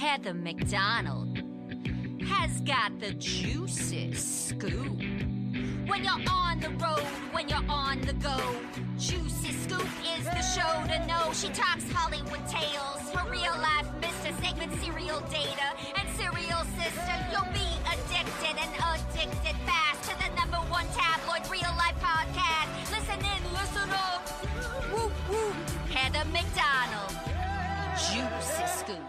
Heather McDonald has got the juiciest scoop. When you're on the road, when you're on the go, Juicy Scoop is the show to know. She talks Hollywood tales, her real life Mr. Segment serial data, and serial sister. You'll be addicted and addicted fast to the #1 tabloid real life podcast. Listen in, listen up. Woo woo. Heather McDonald, Juicy Scoop.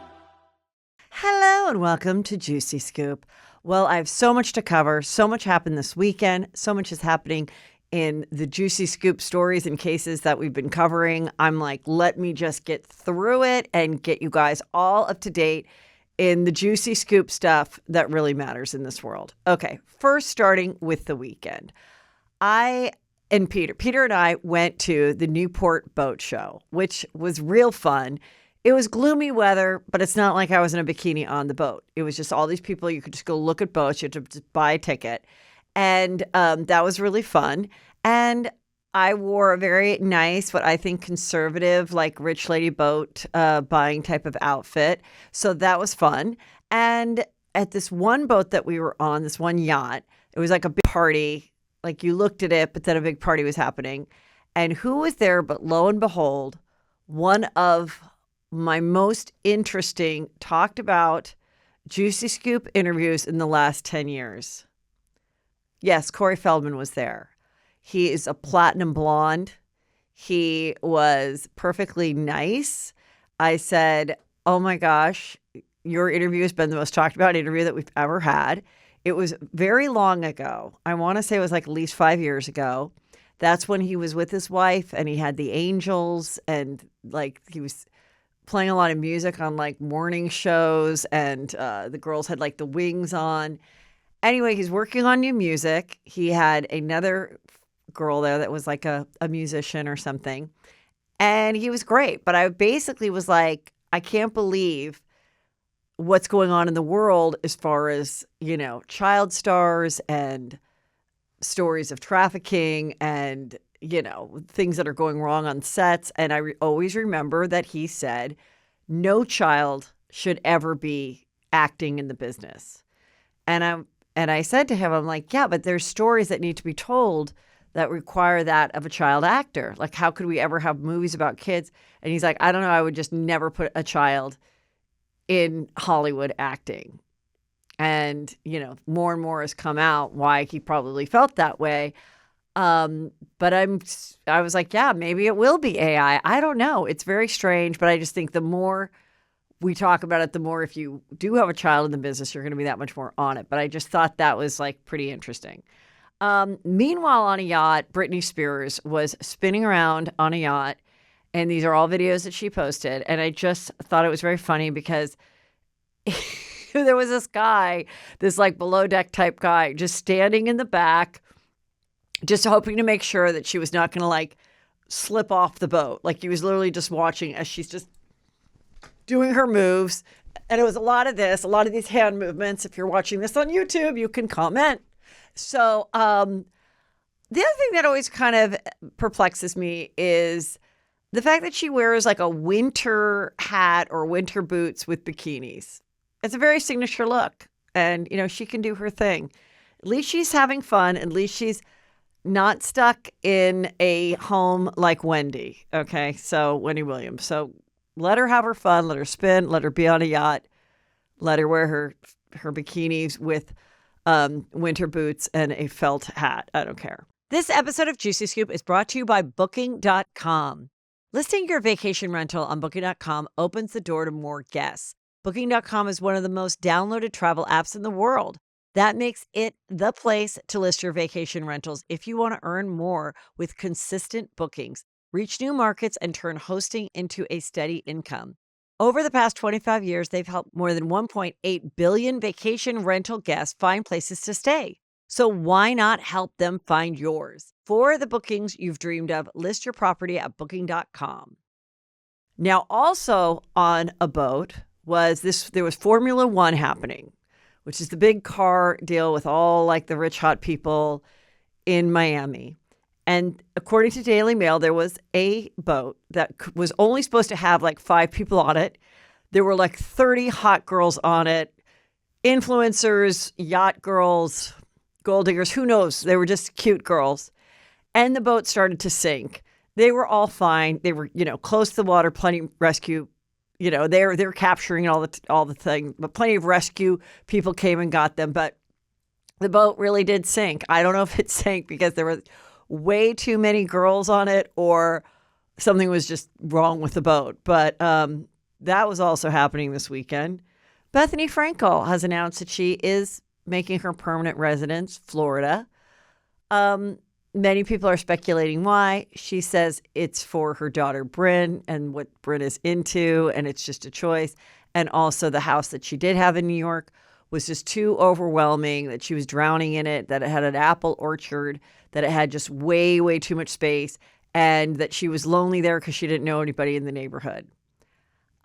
Hello and welcome to Juicy Scoop. Well, I have so much to cover. So much happened this weekend. So much is happening in the Juicy Scoop stories and cases that we've been covering. I'm like, let me just get through it and get you guys all up to date in the Juicy Scoop stuff that really matters in this world. Okay, first starting with the weekend. Peter and I went to the Newport Boat Show, which was real fun. It was gloomy weather, but it's not like I was in a bikini on the boat. It was just all these people. You could just go look at boats. You had to just buy a ticket. And that was really fun. And I wore a very nice, what I think conservative, like rich lady boat buying type of outfit. So that was fun. And at this one boat that we were on, this one yacht, it was like a big party. Like you looked at it, but then a big party was happening. And who was there but lo and behold, one of my most interesting talked about Juicy Scoop interviews in the last 10 years. Yes, Corey Feldman was there. He is a platinum blonde. He was perfectly nice. I said, oh my gosh, your interview has been the most talked about interview that we've ever had. It was very long ago. I want to say it was like at least 5 years ago. That's when he was with his wife and he had the angels and like he was playing a lot of music on like morning shows and the girls had like the wings on. Anyway, he's working on new music. He had another girl there that was like a musician or something. And he was great. But I basically was like, I can't believe what's going on in the world as far as, you know, child stars and stories of trafficking and you know, things that are going wrong on sets. And I always remember that he said, no child should ever be acting in the business. And I said to him, I'm like, yeah, but there's stories that need to be told that require that of a child actor. Like, how could we ever have movies about kids? And he's like, I don't know. I would just never put a child in Hollywood acting. And, you know, more and more has come out why he probably felt that way. But I was like, yeah, maybe it will be AI. I don't know. It's very strange, but I just think the more we talk about it, the more if you do have a child in the business, you're going to be that much more on it. But I just thought that was like pretty interesting. Meanwhile, on a yacht, Britney Spears was spinning around on a yacht. And these are all videos that she posted. And I just thought it was very funny because there was this guy, this like below deck type guy, just standing in the back, just hoping to make sure that she was not going to like slip off the boat. Like he was literally just watching as she's just doing her moves. And it was a lot of these hand movements. If you're watching this on YouTube, you can comment. So the other thing that always kind of perplexes me is the fact that she wears like a winter hat or winter boots with bikinis. It's a very signature look. And, you know, she can do her thing. At least she's having fun. At least she's not stuck in a home like Wendy. Okay. So Wendy Williams. So let her have her fun. Let her spin. Let her be on a yacht. Let her wear her bikinis with winter boots and a felt hat. I don't care. This episode of Juicy Scoop is brought to you by Booking.com. Listing your vacation rental on Booking.com opens the door to more guests. Booking.com is one of the most downloaded travel apps in the world. That makes it the place to list your vacation rentals if you want to earn more with consistent bookings, reach new markets, and turn hosting into a steady income. Over the past 25 years, they've helped more than 1.8 billion vacation rental guests find places to stay. So why not help them find yours? For the bookings you've dreamed of, list your property at Booking.com. Now, also on a boat there was Formula One happening, which is the big car deal with all like the rich, hot people in Miami. And according to Daily Mail, there was a boat that was only supposed to have like 5 people on it. There were like 30 hot girls on it, influencers, yacht girls, gold diggers, who knows? They were just cute girls. And the boat started to sink. They were all fine. They were, close to the water, plenty of rescue. They're capturing all the thing, but plenty of rescue people came and got them. But the boat really did sink. I don't know if it sank because there were way too many girls on it or something was just wrong with the boat. But that was also happening this weekend. Bethenny Frankel has announced that she is making her permanent residence Florida. Many people are speculating why. She says it's for her daughter Bryn and what Bryn is into, and it's just a choice. And also the house that she did have in New York was just too overwhelming, that she was drowning in it, that it had an apple orchard, that it had just way, way too much space, and that she was lonely there because she didn't know anybody in the neighborhood.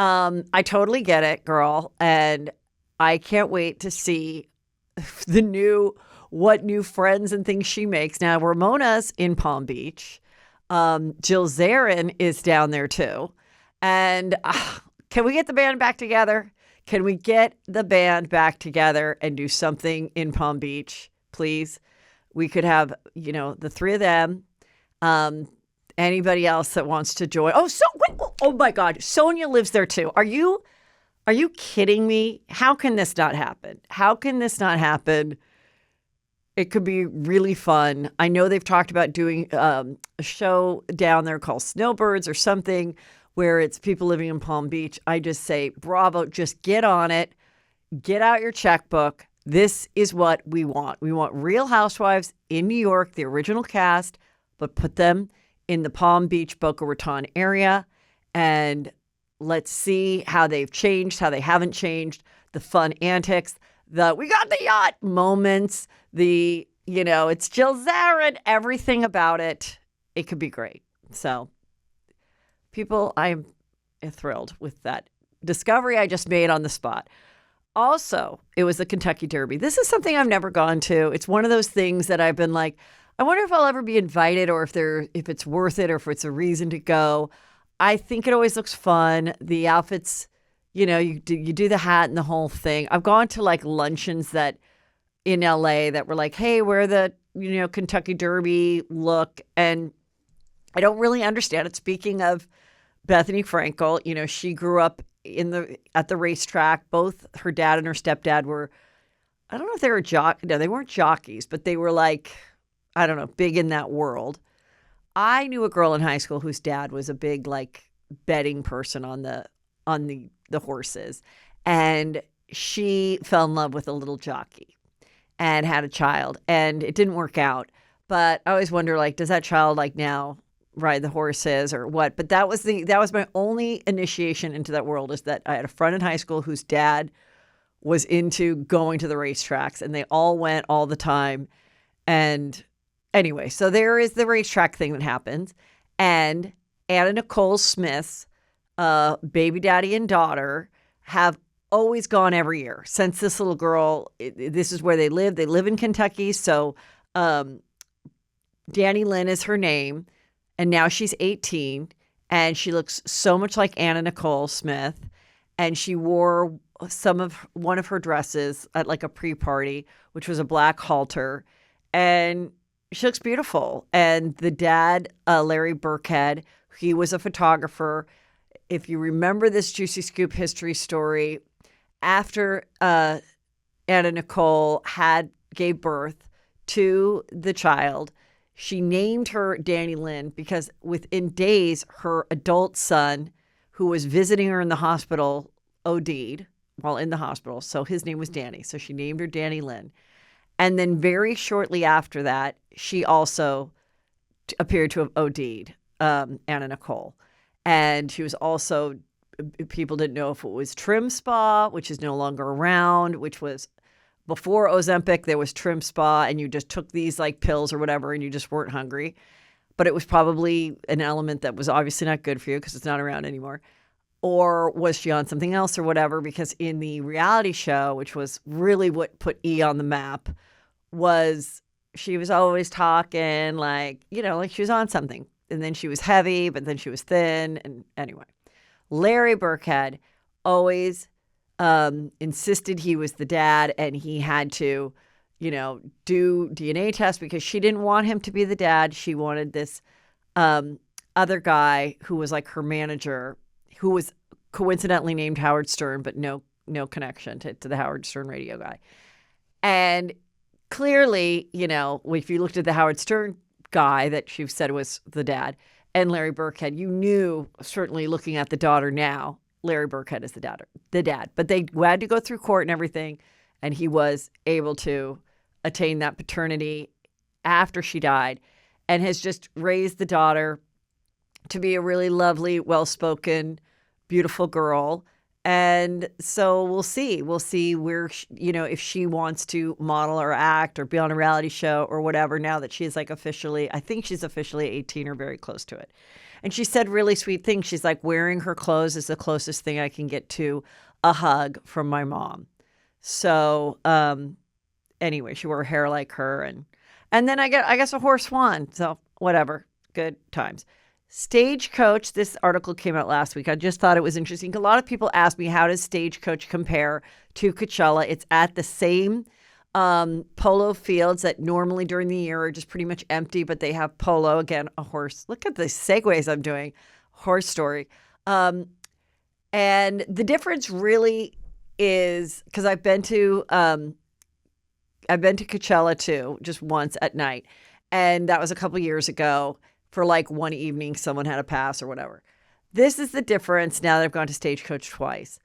I totally get it, girl. And I can't wait to see what new friends and things she makes. Now, Ramona's in Palm Beach. Jill Zarin is down there too. And can we get the band back together? Can we get the band back together and do something in Palm Beach, please? We could have, the three of them. Anybody else that wants to join. Oh my God. Sonia lives there too. Are you kidding me? How can this not happen? How can this not happen? It could be really fun. I know they've talked about doing a show down there called Snowbirds or something where it's people living in Palm Beach. I just say, bravo, just get on it. Get out your checkbook. This is what we want. We want Real Housewives in New York, the original cast, but put them in the Palm Beach, Boca Raton area. And let's see how they've changed, how they haven't changed, the fun antics, we got the yacht moments, it's Jill Zarin, everything about it. It could be great. So people, I'm thrilled with that discovery I just made on the spot. Also, it was the Kentucky Derby. This is something I've never gone to. It's one of those things that I've been like, I wonder if I'll ever be invited or if it's worth it or if it's a reason to go. I think it always looks fun. The outfits, you do the hat and the whole thing. I've gone to like luncheons that in LA that were like, hey, wear the, Kentucky Derby look. And I don't really understand it. Speaking of Bethenny Frankel, she grew up at the racetrack. Both her dad and her stepdad were, I don't know if they were no, they weren't jockeys, but they were like, I don't know, big in that world. I knew a girl in high school whose dad was a big like betting person on the horses, and she fell in love with a little jockey and had a child, and it didn't work out. But I always wonder, like, does that child like now ride the horses or what? But that was my only initiation into that world, is that I had a friend in high school whose dad was into going to the racetracks, and they all went all the time. And anyway, so there is the racetrack thing that happens, and Anna Nicole Smith's baby daddy and daughter have always gone every year since this little girl. This is where they live. They live in Kentucky. So Danny Lynn is her name, and now she's 18, and she looks so much like Anna Nicole Smith, and she wore one of her dresses at like a pre-party, which was a black halter, and she looks beautiful. And the dad, Larry Burkhead, he was a photographer. If you remember this Juicy Scoop history story, after Anna Nicole gave birth to the child, she named her Danny Lynn because within days, her adult son, who was visiting her in the hospital, OD'd while in the hospital. So his name was Danny. So she named her Danny Lynn. And then very shortly after that, she also appeared to have OD'd, Anna Nicole. And she was also, people didn't know if it was Trim Spa, which is no longer around, which was before Ozempic. There was Trim Spa, and you just took these like pills or whatever, and you just weren't hungry. But it was probably an element that was obviously not good for you because it's not around anymore. Or was she on something else or whatever? Because in the reality show, which was really what put E on the map, was she was always talking like she was on something. And then she was heavy, but then she was thin. And anyway, Larry Burkhead always insisted he was the dad, and he had to, do DNA tests because she didn't want him to be the dad. She wanted this other guy who was like her manager, who was coincidentally named Howard Stern, but no connection to the Howard Stern radio guy. And clearly, if you looked at the Howard Stern guy that she said was the dad and Larry Burkhead, you knew, certainly looking at the daughter now, Larry Burkhead is the dad. But they had to go through court and everything, and he was able to attain that paternity after she died, and has just raised the daughter to be a really lovely, well-spoken, beautiful girl. And so we'll see where, if she wants to model or act or be on a reality show or whatever, now that she's like I think she's officially 18 or very close to it. And she said really sweet things. She's like, wearing her clothes is the closest thing I can get to a hug from my mom. So anyway, she wore her hair like her. And then I guess a horse won. So whatever, good times. Stagecoach, this article came out last week. I just thought it was interesting. A lot of people ask me, how does Stagecoach compare to Coachella? It's at the same polo fields that normally during the year are just pretty much empty, but they have polo. Again, a horse. Look at the segues I'm doing. Horse story. And the difference really is, because I've been to Coachella too, just once at night. And that was a couple years ago. For like one evening, someone had a pass or whatever. This is the difference now that I've gone to Stagecoach twice.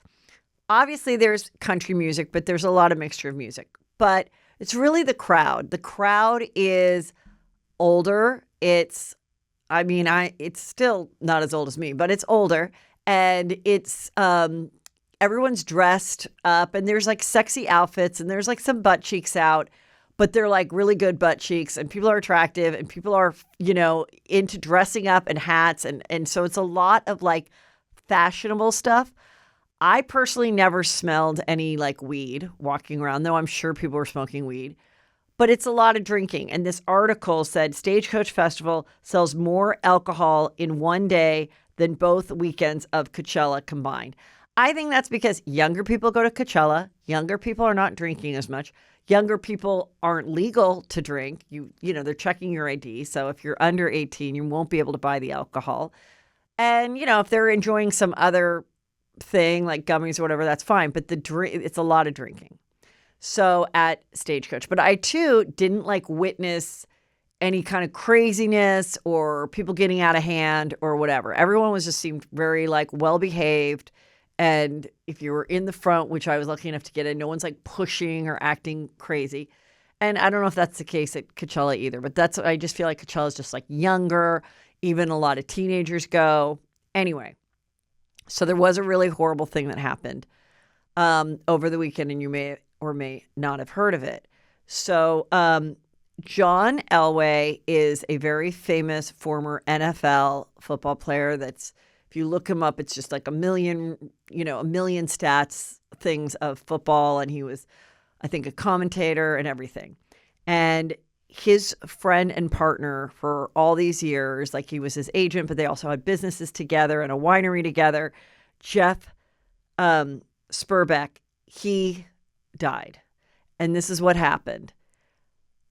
Obviously, there's country music, but there's a lot of mixture of music. But it's really the crowd. The crowd is older. It's still not as old as me, but it's older. And it's everyone's dressed up, and there's like sexy outfits, and there's like some butt cheeks out. But they're like really good butt cheeks, and people are attractive, and people are, into dressing up and hats. And so it's a lot of like fashionable stuff. I personally never smelled any like weed walking around, though I'm sure people were smoking weed. But it's a lot of drinking. And this article said Stagecoach Festival sells more alcohol in one day than both weekends of Coachella combined. I think that's because younger people go to Coachella. Younger people are not drinking as much. Younger people aren't legal to drink. They're checking your ID. So if you're under 18, you won't be able to buy the alcohol. And, if they're enjoying some other thing like gummies or whatever, that's fine. But it's a lot of drinking. So at Stagecoach. But I, too, didn't witness any kind of craziness or people getting out of hand or whatever. Everyone seemed very well-behaved. And if you were in the front, which I was lucky enough to get in, no one's pushing or acting crazy. And I don't know if that's the case at Coachella either, but I just feel like Coachella is just younger. Even a lot of teenagers go. Anyway, so there was a really horrible thing that happened over the weekend, and you may or may not have heard of it. So John Elway is a very famous former NFL football player that's, if you look him up, it's just a million stats things of football. And he was, I think, a commentator and everything. And his friend and partner for all these years, he was his agent, but they also had businesses together and a winery together, Jeff Spurbeck, he died. And this is what happened.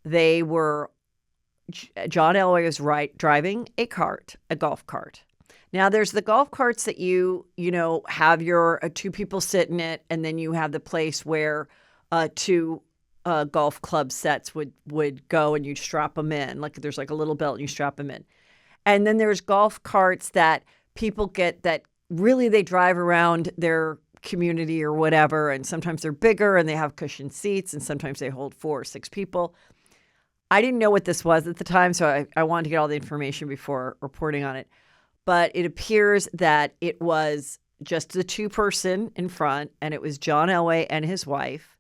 John Elway was driving a golf cart. Now, there's the golf carts that you have your two people sit in it, and then you have the place where two golf club sets would go, and you strap them in. There's a little belt, and you strap them in. And then there's golf carts that people get that really they drive around their community or whatever, and sometimes they're bigger, and they have cushioned seats, and sometimes they hold 4 or 6 people. I didn't know what this was at the time, so I wanted to get all the information before reporting on it. But it appears that it was just the 2-person in front, and it was John Elway and his wife.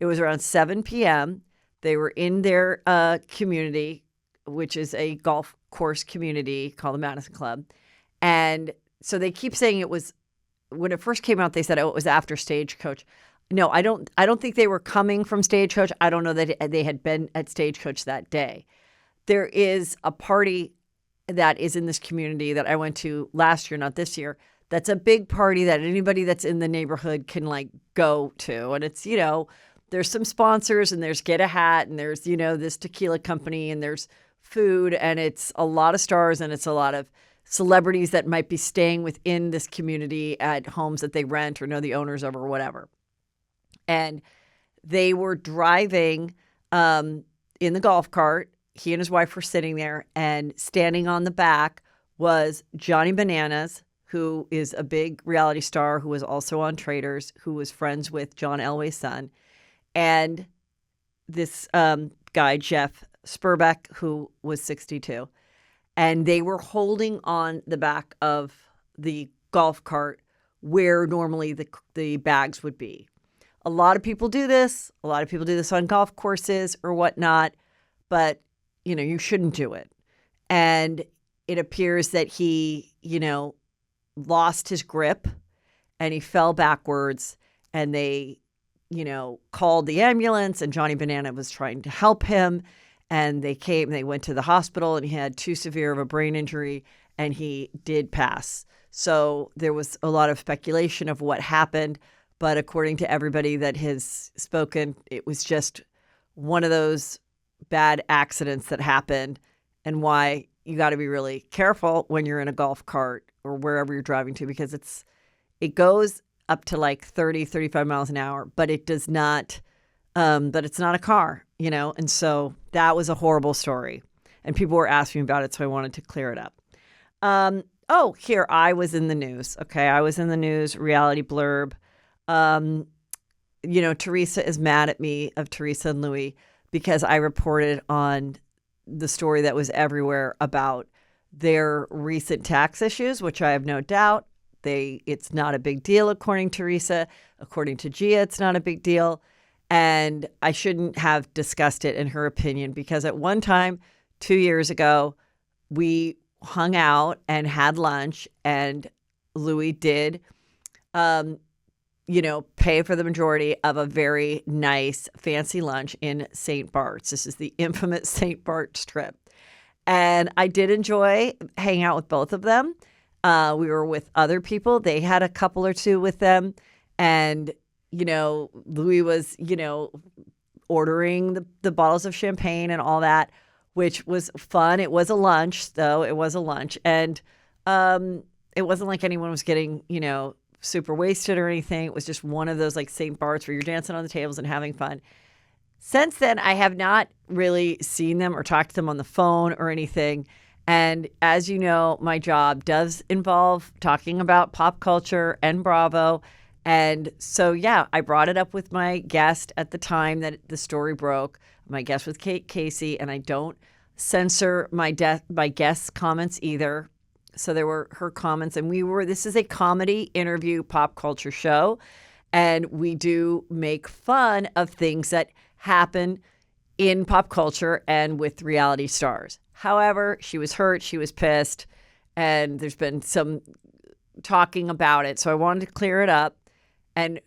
It was around 7 p.m. They were in their community, which is a golf course community called the Madison Club. And so they keep saying it was, when it first came out, they said it was after Stagecoach. No, I don't think they were coming from Stagecoach. I don't know that they had been at Stagecoach that day. There is a party that is in this community that I went to last year, not this year, that's a big party that anybody that's in the neighborhood can like go to. And it's, there's some sponsors and there's Get a Hat and there's, this tequila company and there's food and it's a lot of stars and it's a lot of celebrities that might be staying within this community at homes that they rent or know the owners of or whatever. And they were driving in the golf cart. He and his wife were sitting there, and standing on the back was Johnny Bananas, who is a big reality star who was also on Traitors, who was friends with John Elway's son, and this guy, Jeff Spurbeck, who was 62. And they were holding on the back of the golf cart where normally the bags would be. A lot of people do this. A lot of people do this on golf courses or whatnot, but, you shouldn't do it. And it appears that he, lost his grip and he fell backwards, and they, called the ambulance, and Johnny Banana was trying to help him. And they went to the hospital, and he had too severe of a brain injury, and he did pass. So there was a lot of speculation of what happened. But according to everybody that has spoken, it was just one of those bad accidents that happened, and why you got to be really careful when you're in a golf cart or wherever you're driving to, because it goes up to like 30, 35 miles an hour, but it does not, but it's not a car, and so that was a horrible story. And people were asking about it, so I wanted to clear it up. Here, I was in the news. Okay, I was in the news, reality blurb. Teresa is mad at me, of Teresa and Louis, because I reported on the story that was everywhere about their recent tax issues, which I have no doubt it's not a big deal, according to Teresa. According to Gia, it's not a big deal. And I shouldn't have discussed it, in her opinion, because at one time, 2 years ago, we hung out and had lunch, and Louis did, pay for the majority of a very nice, fancy lunch in St. Bart's. This is the infamous St. Bart's trip. And I did enjoy hanging out with both of them. We were with other people. They had a couple or two with them. And, Louis was, ordering the bottles of champagne and all that, which was fun. It was a lunch, though. It was a lunch. And it wasn't like anyone was getting, super wasted or anything. It was just one of those like St. Bart's where you're dancing on the tables and having fun. Since then, I have not really seen them or talked to them on the phone or anything. And as you know, my job does involve talking about pop culture and Bravo. And so, yeah, I brought it up with my guest at the time that the story broke. My guest was Kate Casey, and I don't censor my guest's comments either. So there were her comments, and this is a comedy interview pop culture show, and we do make fun of things that happen in pop culture and with reality stars. However, she was hurt, she was pissed, and there's been some talking about it. So I wanted to clear it up. And,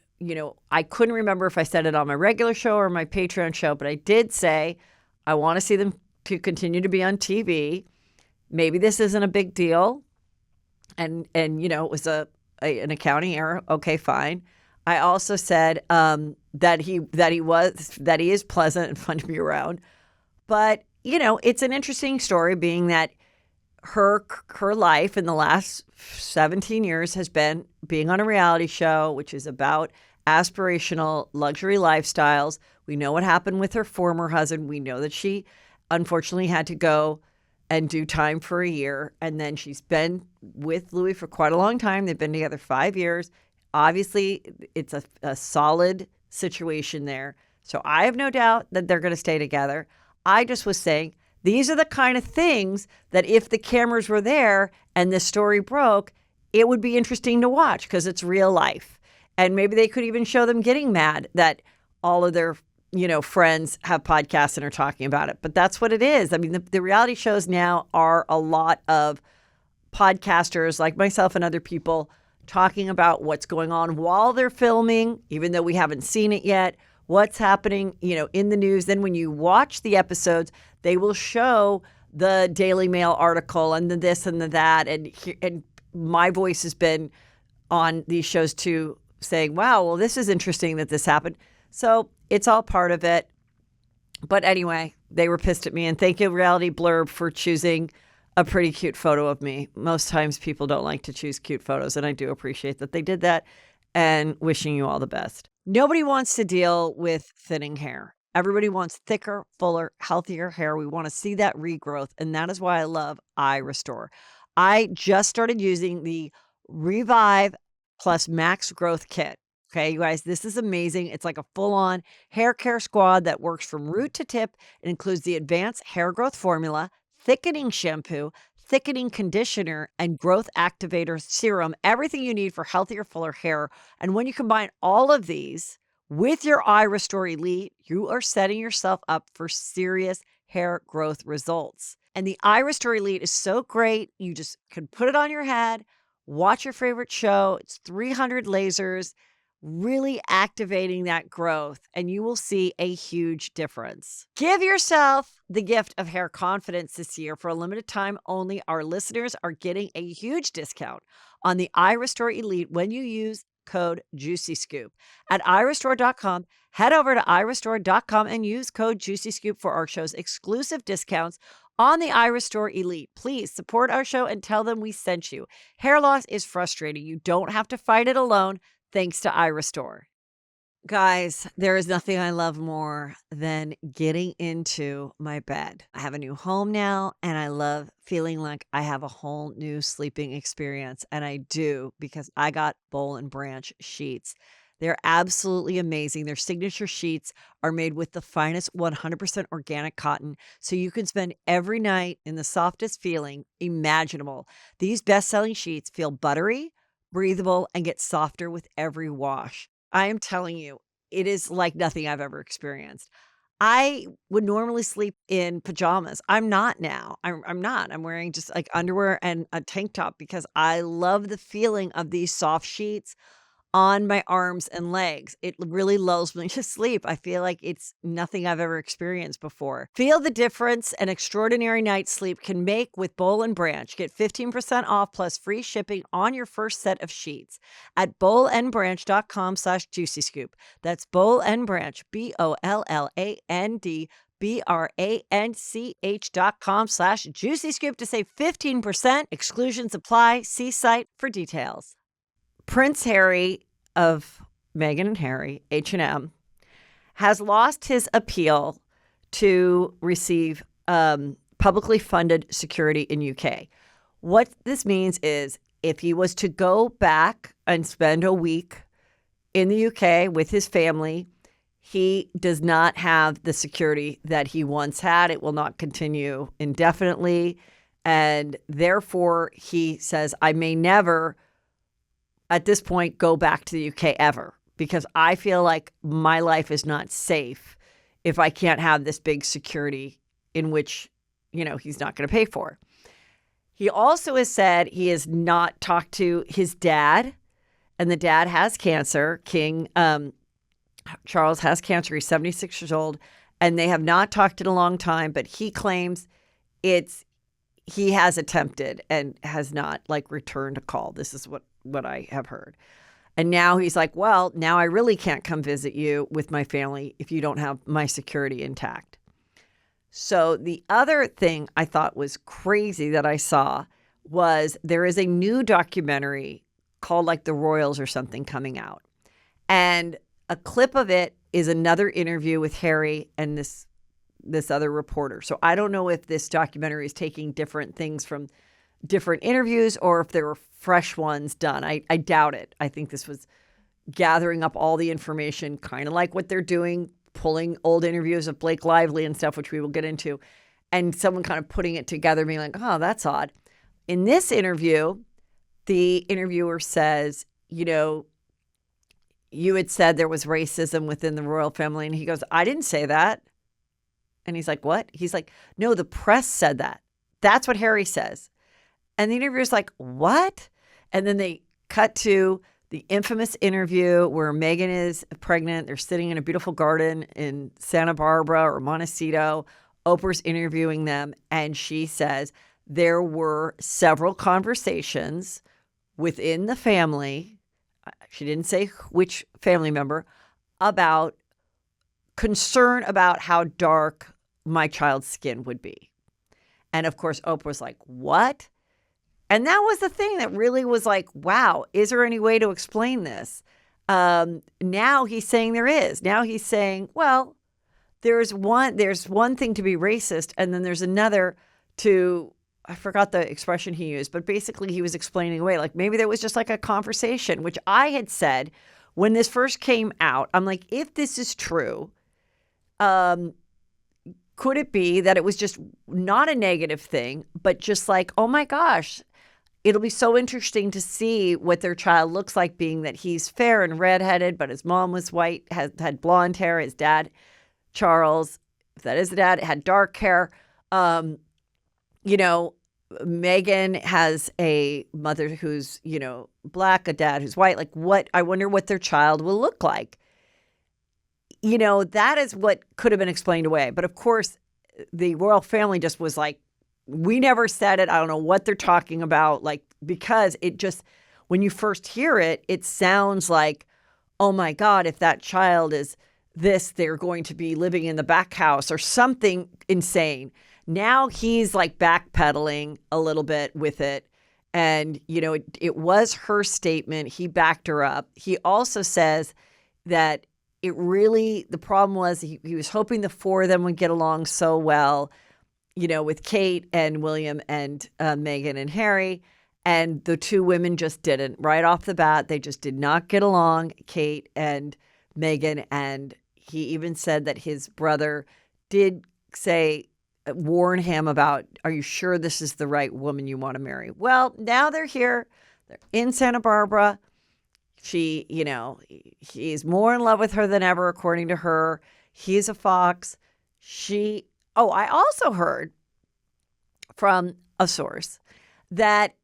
I couldn't remember if I said it on my regular show or my Patreon show, but I did say I want to see them to continue to be on TV. Maybe this isn't a big deal. And it was an accounting error. Okay, fine. I also said that he is pleasant and fun to be around. But, it's an interesting story, being that her life in the last 17 years has been being on a reality show, which is about aspirational luxury lifestyles. We know what happened with her former husband. We know that she unfortunately had to go and do time for a year. And then she's been with Louis for quite a long time. They've been together 5 years. Obviously, it's a solid situation there. So I have no doubt that they're going to stay together. I just was saying, these are the kind of things that if the cameras were there and the story broke, it would be interesting to watch because it's real life. And maybe they could even show them getting mad that all of their, friends have podcasts and are talking about it. But that's what it is. I mean, the reality shows now are a lot of podcasters like myself and other people talking about what's going on while they're filming, even though we haven't seen it yet, what's happening, in the news. Then when you watch the episodes, they will show the Daily Mail article and the this and the that. And my voice has been on these shows too, saying, wow, well, this is interesting that this happened. So it's all part of it. But anyway, they were pissed at me. And thank you, Reality Blurb, for choosing a pretty cute photo of me. Most times people don't like to choose cute photos, and I do appreciate that they did that, and wishing you all the best. Nobody wants to deal with thinning hair. Everybody wants thicker, fuller, healthier hair. We want to see that regrowth, and that is why I love Eye Restore. I just started using the Revive Plus Max Growth Kit. Okay, you guys, this is amazing. It's like a full-on hair care squad that works from root to tip. It includes the advanced hair growth formula, thickening shampoo, thickening conditioner, and growth activator serum. Everything you need for healthier, fuller hair. And when you combine all of these with your Eye Restore Elite, you are setting yourself up for serious hair growth results. And the Eye Restore Elite is so great. You just can put it on your head, watch your favorite show. It's 300 lasers, really activating that growth, and you will see a huge difference. Give yourself the gift of hair confidence this year. For a limited time only, our listeners are getting a huge discount on the Eye Restore Elite when you use code JuicyScoop. At iRestore.com, head over to iRestore.com and use code JuicyScoop for our show's exclusive discounts on the Eye Restore Elite. Please support our show and tell them we sent you. Hair loss is frustrating. You don't have to fight it alone. Thanks to Eye Restore. Guys, there is nothing I love more than getting into my bed. I have a new home now, and I love feeling like I have a whole new sleeping experience. And I do, because I got Boll and Branch sheets. They're absolutely amazing. Their signature sheets are made with the finest 100% organic cotton, so you can spend every night in the softest feeling imaginable. These best-selling sheets feel buttery, breathable, and get softer with every wash. I am telling you, it is like nothing I've ever experienced. I would normally sleep in pajamas. I'm not now. I'm not. I'm wearing just like underwear and a tank top because I love the feeling of these soft sheets on my arms and legs. It really lulls me to sleep. I feel like it's nothing I've ever experienced before. Feel the difference an extraordinary night's sleep can make with Boll and Branch. Get 15% off plus free shipping on your first set of sheets at bollandbranch.com/juicyscoop. That's Boll and Branch, BOLLAND BRANCH.com/juicyscoop to save 15%. Exclusions apply. See site for details. Prince Harry of Meghan and Harry, H&M, has lost his appeal to receive publicly funded security in UK. What this means is if he was to go back and spend a week in the UK with his family, he does not have the security that he once had. It will not continue indefinitely. And therefore, he says, I may never at this point go back to the UK ever, because I feel like my life is not safe if I can't have this big security in which, he's not going to pay for. He also has said he has not talked to his dad, and the dad has cancer. King Charles has cancer. He's 76 years old, and they have not talked in a long time, but he claims he has attempted and has not returned a call. This is what I have heard. And now he's like, well, now I really can't come visit you with my family if you don't have my security intact. So the other thing I thought was crazy that I saw was there is a new documentary called The Royals or something coming out. And a clip of it is another interview with Harry and this other reporter. So I don't know if this documentary is taking different things from different interviews or if there were fresh ones done. I doubt it. I think this was gathering up all the information, kind of like what they're doing, pulling old interviews of Blake Lively and stuff, which we will get into, and someone kind of putting it together, being like, oh, that's odd. In this interview, the interviewer says, you had said there was racism within the royal family. And he goes, I didn't say that. And he's like, what? He's like, no, the press said that. That's what Harry says. And the interviewer's like, what? And then they cut to the infamous interview where Meghan is pregnant. They're sitting in a beautiful garden in Santa Barbara or Montecito. Oprah's interviewing them. And she says there were several conversations within the family she didn't say which family member, about concern about how dark my child's skin would be. And of course, Oprah was like, what? And that was the thing that really was like, wow, is there any way to explain this? Now he's saying there is. Now he's saying, well, there's one thing to be racist, and then there's another to, I forgot the expression he used, but basically he was explaining away, like maybe there was just like a conversation, which I had said when this first came out. I'm like, if this is true, could it be that it was just not a negative thing, but just like, oh my gosh, it'll be so interesting to see what their child looks like, being that he's fair and redheaded, but his mom was white, had blonde hair. His dad, Charles, if that is the dad, had dark hair. Meghan has a mother who's, black, a dad who's white. Like, what? I wonder what their child will look like. That is what could have been explained away. But of course, the royal family just was like, we never said it. I don't know what they're talking about. Like, because it just, when you first hear it, it sounds like, oh my God, if that child is this, they're going to be living in the back house or something insane. Now he's like backpedaling a little bit with it. And, it was her statement. He backed her up. He also says that the problem was he was hoping the four of them would get along so well, with Kate and William and Meghan and Harry. And the two women just didn't. Right off the bat, they just did not get along, Kate and Meghan. And he even said that his brother did warn him about, are you sure this is the right woman you want to marry? Well, now they're here. They're in Santa Barbara. She, he's more in love with her than ever, according to her. He's a fox. I also heard from a source that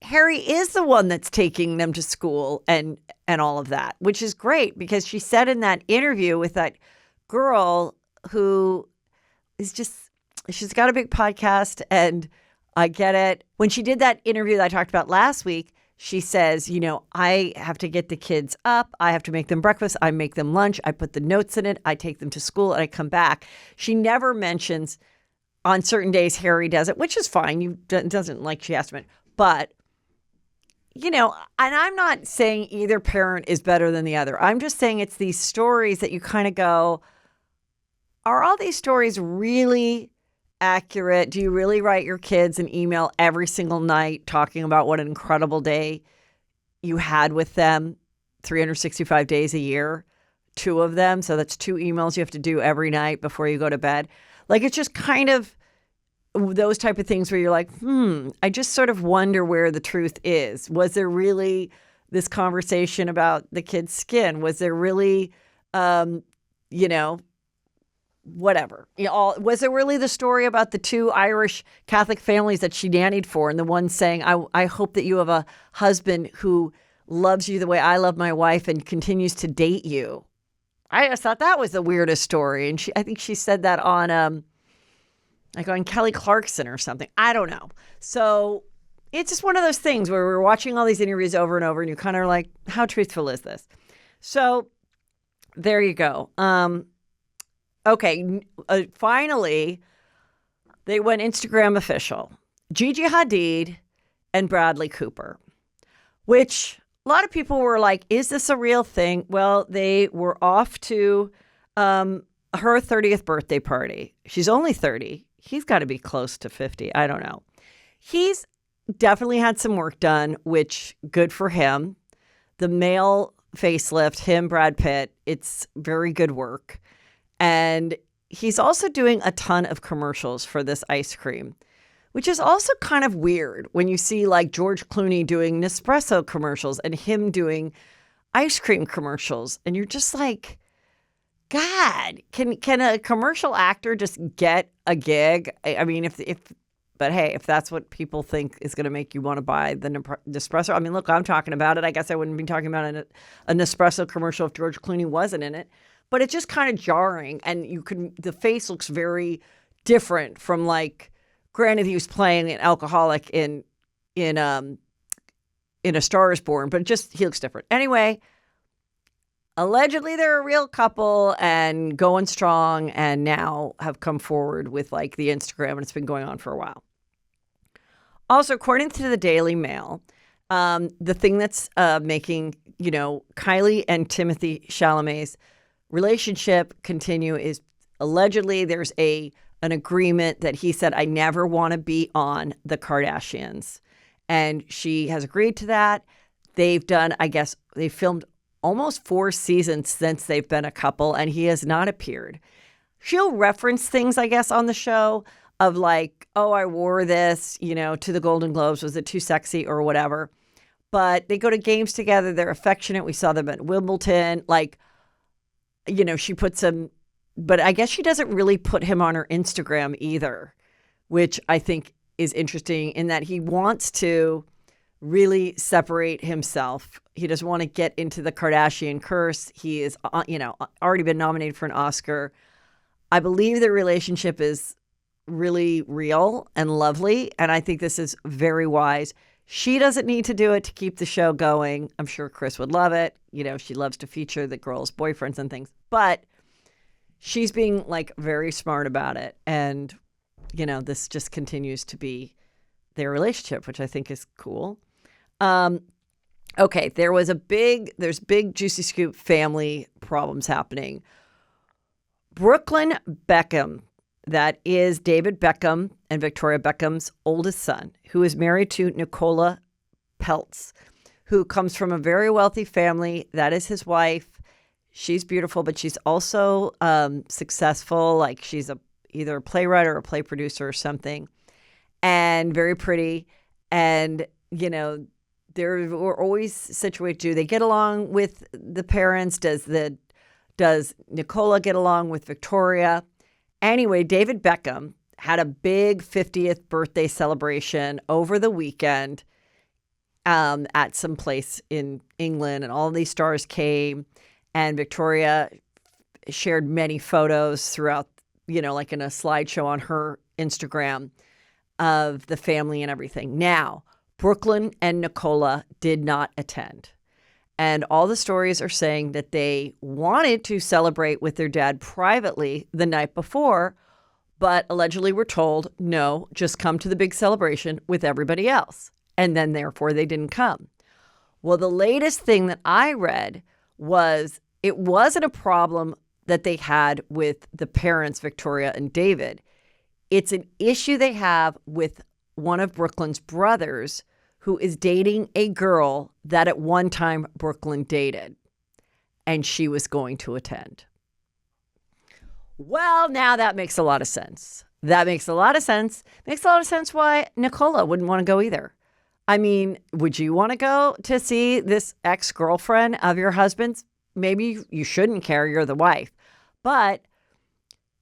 Harry is the one that's taking them to school and all of that, which is great, because she said in that interview with that girl who is she's got a big podcast, and I get it. When she did that interview that I talked about last week, she says, I have to get the kids up. I have to make them breakfast. I make them lunch. I put the notes in it. I take them to school and I come back. She never mentions on certain days Harry does it, which is fine. Doesn't like she has to mention. But, and I'm not saying either parent is better than the other. I'm just saying it's these stories that you kind of go, are all these stories really accurate? Do you really write your kids an email every single night talking about what an incredible day you had with them 365 days a year, 2 of them? So that's 2 emails you have to do every night before you go to bed. Like, it's just kind of those type of things where you're like, I just sort of wonder where the truth is. Was there really this conversation about the kid's skin? Was there really, whatever. Was it really the story about the 2 Irish Catholic families that she nannied for, and the one saying, I hope that you have a husband who loves you the way I love my wife and continues to date you? I just thought that was the weirdest story. And I think she said that on on Kelly Clarkson or something. I don't know. So it's just one of those things where we're watching all these interviews over and over, and you kind of are like, how truthful is this? So there you go. Okay, finally, they went Instagram official. Gigi Hadid and Bradley Cooper, which a lot of people were like, is this a real thing? Well, they were off to her 30th birthday party. She's only 30. He's got to be close to 50. I don't know. He's definitely had some work done, which good for him. The male facelift, him, Brad Pitt, it's very good work. And he's also doing a ton of commercials for this ice cream, which is also kind of weird when you see like George Clooney doing Nespresso commercials and him doing ice cream commercials. And you're just like, God, can a commercial actor just get a gig? I mean, but hey, if that's what people think is going to make you want to buy the Nespresso, I mean, look, I'm talking about it. I guess I wouldn't be talking about a Nespresso commercial if George Clooney wasn't in it. But it's just kind of jarring, and the face looks very different from, like, granted he was playing an alcoholic in in A Star Is Born, but just he looks different. Anyway, allegedly they're a real couple and going strong, and now have come forward with like the Instagram, and it's been going on for a while. Also, according to the Daily Mail, the thing that's making, Kylie and Timothy Chalamet's relationship continue is allegedly there's an agreement that he said, I never want to be on the Kardashians. And she has agreed to that. They've done, I guess, they filmed almost 4 seasons since they've been a couple, and he has not appeared. She'll reference things, I guess, on the show of like, oh, I wore this, to the Golden Globes. Was it too sexy or whatever? But they go to games together. They're affectionate. We saw them at Wimbledon. Like, she puts him, but I guess she doesn't really put him on her Instagram either, which I think is interesting in that he wants to really separate himself. He doesn't want to get into the Kardashian curse. He is, already been nominated for an Oscar. I believe their relationship is really real and lovely, and I think this is very wise. She doesn't need to do it to keep the show going. I'm sure Chris would love it. She loves to feature the girls' boyfriends and things, but she's being like very smart about it. And, this just continues to be their relationship, which I think is cool. Okay, there's big Juicy Scoop family problems happening. Brooklyn Beckham, that is David Beckham and Victoria Beckham's oldest son, who is married to Nicola Peltz, who comes from a very wealthy family. That is his wife. She's beautiful, but she's also successful. Like she's either a playwright or a play producer or something, and very pretty. And, they're always situated. Do they get along with the parents? Does Nicola get along with Victoria? Anyway, David Beckham had a big 50th birthday celebration over the weekend at some place in England, and all these stars came, and Victoria shared many photos throughout, like in a slideshow on her Instagram of the family and everything. Now, Brooklyn and Nicola did not attend. And all the stories are saying that they wanted to celebrate with their dad privately the night before, but allegedly were told, no, just come to the big celebration with everybody else. And then therefore they didn't come. Well, the latest thing that I read was it wasn't a problem that they had with the parents, Victoria and David. It's an issue they have with one of Brooklyn's brothers, who is dating a girl that at one time Brooklyn dated, and she was going to attend. Well, now that makes a lot of sense. Makes a lot of sense why Nicola wouldn't want to go either. I mean, would you want to go to see this ex-girlfriend of your husband's? Maybe you shouldn't care, you're the wife. But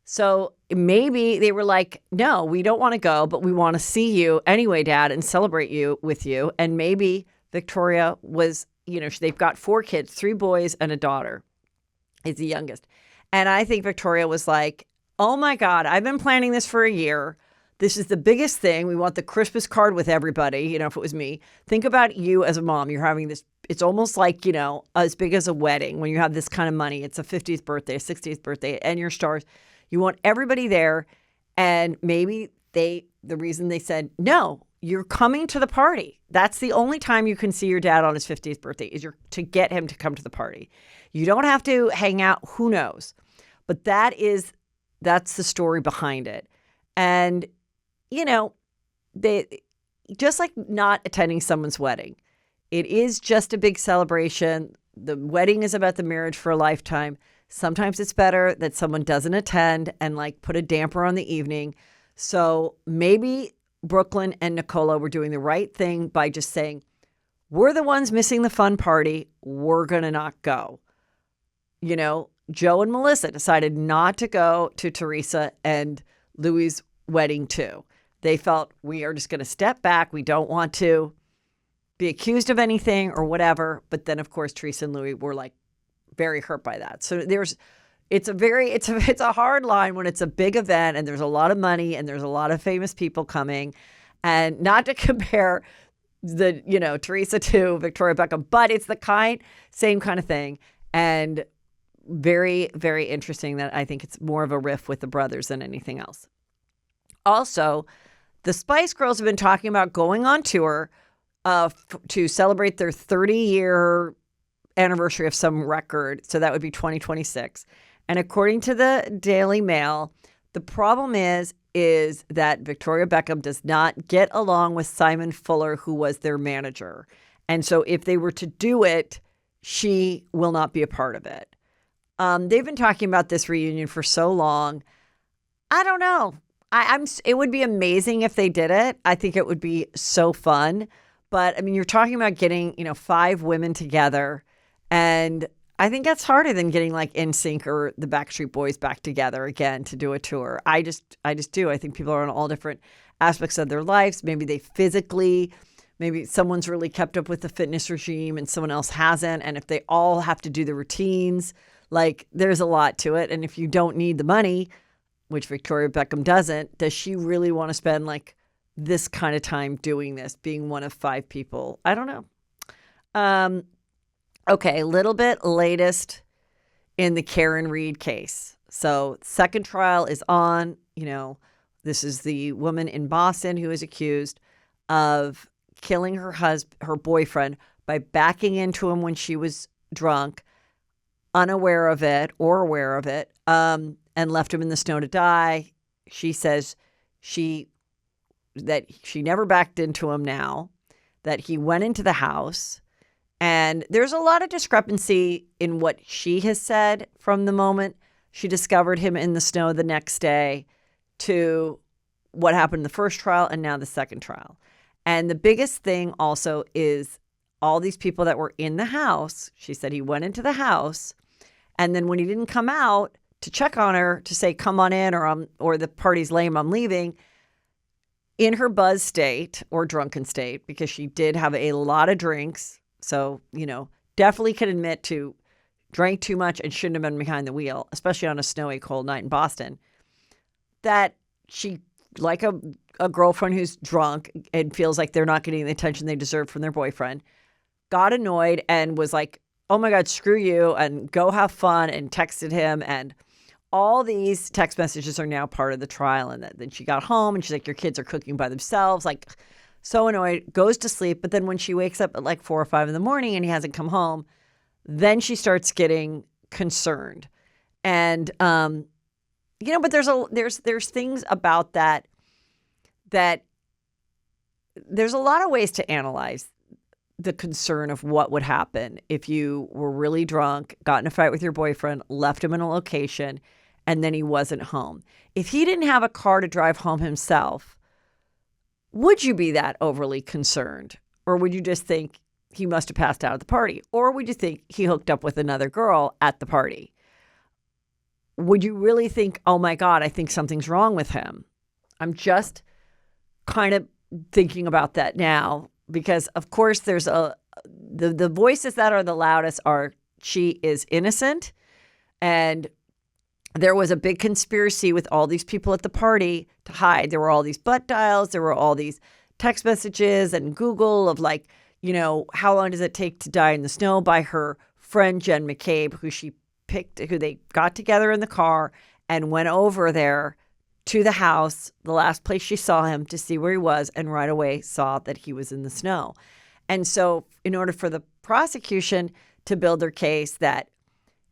so maybe they were like, no, we don't want to go, but we want to see you anyway, Dad, and celebrate with you. And maybe Victoria was, they've got 4 kids, 3 boys and a daughter. Is the youngest. And I think Victoria was like, oh my God, I've been planning this for a year. This is the biggest thing. We want the Christmas card with everybody. If it was me, think about you as a mom. You're having this, it's almost like, as big as a wedding when you have this kind of money. It's a 50th birthday, a 60th birthday, and your stars. You want everybody there, and maybe the reason they said, no, you're coming to the party. That's the only time you can see your dad on his 50th birthday is to get him to come to the party. You don't have to hang out, who knows? But that's the story behind it. And, they just like not attending someone's wedding. It is just a big celebration. The wedding is about the marriage for a lifetime. Sometimes it's better that someone doesn't attend and like put a damper on the evening. So maybe Brooklyn and Nicola were doing the right thing by just saying, we're the ones missing the fun party. We're going to not go. Joe and Melissa decided not to go to Teresa and Louis' wedding too. They felt we are just going to step back. We don't want to be accused of anything or whatever. But then, of course, Teresa and Louis were like, very hurt by that. So it's a hard line when it's a big event and there's a lot of money and there's a lot of famous people coming, and not to compare Teresa to Victoria Beckham, but it's the same kind of thing. And very, very interesting that I think it's more of a riff with the brothers than anything else. Also, the Spice Girls have been talking about going on tour to celebrate their 30-year anniversary of some record. So that would be 2026. And according to the Daily Mail, the problem is that Victoria Beckham does not get along with Simon Fuller, who was their manager. And so if they were to do it, she will not be a part of it. They've been talking about this reunion for so long. I don't know. It would be amazing if they did it. I think it would be so fun. But I mean, you're talking about getting, 5 women together, and I think that's harder than getting like NSYNC or the Backstreet Boys back together again to do a tour. I just do. I think people are on all different aspects of their lives. Maybe someone's really kept up with the fitness regime and someone else hasn't. And if they all have to do the routines, like there's a lot to it. And if you don't need the money, which Victoria Beckham doesn't, does she really want to spend like this kind of time doing this, being one of 5 people? I don't know. Okay, a little bit latest in the Karen Reed case. So second trial is on. This is the woman in Boston who is accused of killing her boyfriend by backing into him when she was drunk, unaware of it or aware of it, and left him in the snow to die. She says that she never backed into him now, that he went into the house. And there's a lot of discrepancy in what she has said from the moment she discovered him in the snow the next day to what happened in the first trial and now the second trial. And the biggest thing also is all these people that were in the house. She said he went into the house, and then when he didn't come out to check on her to say, come on in, or the party's lame, I'm leaving, in her buzz state or drunken state, because she did have a lot of drinks. So, definitely can admit to drank too much and shouldn't have been behind the wheel, especially on a snowy, cold night in Boston. That she, like a girlfriend who's drunk and feels like they're not getting the attention they deserve from their boyfriend, got annoyed and was like, oh my God, screw you, and go have fun, and texted him. And all these text messages are now part of the trial. And then she got home and she's like, your kids are cooking by themselves. Like, so annoyed, goes to sleep. But then when she wakes up at like 4 or 5 in the morning and he hasn't come home, then she starts getting concerned. And, but there's things about that there's a lot of ways to analyze the concern of what would happen if you were really drunk, got in a fight with your boyfriend, left him in a location, and then he wasn't home. If he didn't have a car to drive home himself, would you be that overly concerned? Or would you just think he must have passed out at the party? Or would you think he hooked up with another girl at the party? Would you really think, oh my God, I think something's wrong with him? I'm just kind of thinking about that now, because of course there's the voices that are the loudest are she is innocent, and there was a big conspiracy with all these people at the party to hide. There were all these butt dials. There were all these text messages and Google of like, how long does it take to die in the snow, by her friend Jen McCabe, who they got together in the car and went over there to the house, the last place she saw him, to see where he was, and right away saw that he was in the snow. And so in order for the prosecution to build their case that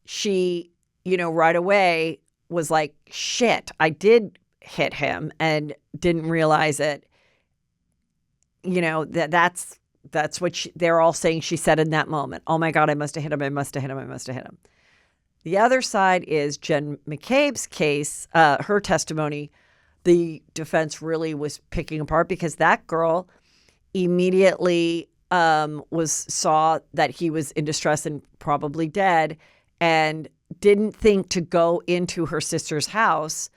she, right away was like, shit, I did hit him and didn't realize it. That's what they're all saying she said in that moment. Oh my God, I must have hit him. I must have hit him. I must have hit him. The other side is Jen McCabe's case, her testimony. The defense really was picking apart because that girl immediately saw that he was in distress and probably dead, and didn't think to go into her sister's house,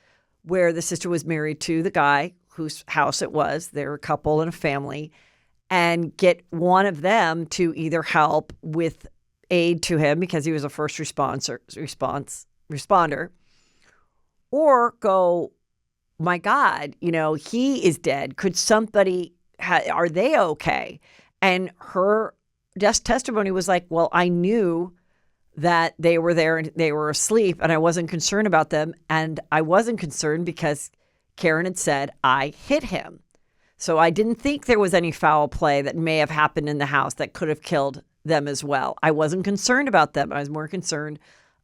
where the sister was married to the guy whose house it was. They're a couple and a family, and get one of them to either help with aid to him because he was a first responder, or go, my God, he is dead. Could somebody are they okay? And her testimony was like, well, I knew that they were there and they were asleep and I wasn't concerned about them. And I wasn't concerned because Karen had said, I hit him. So I didn't think there was any foul play that may have happened in the house that could have killed them as well. I wasn't concerned about them. I was more concerned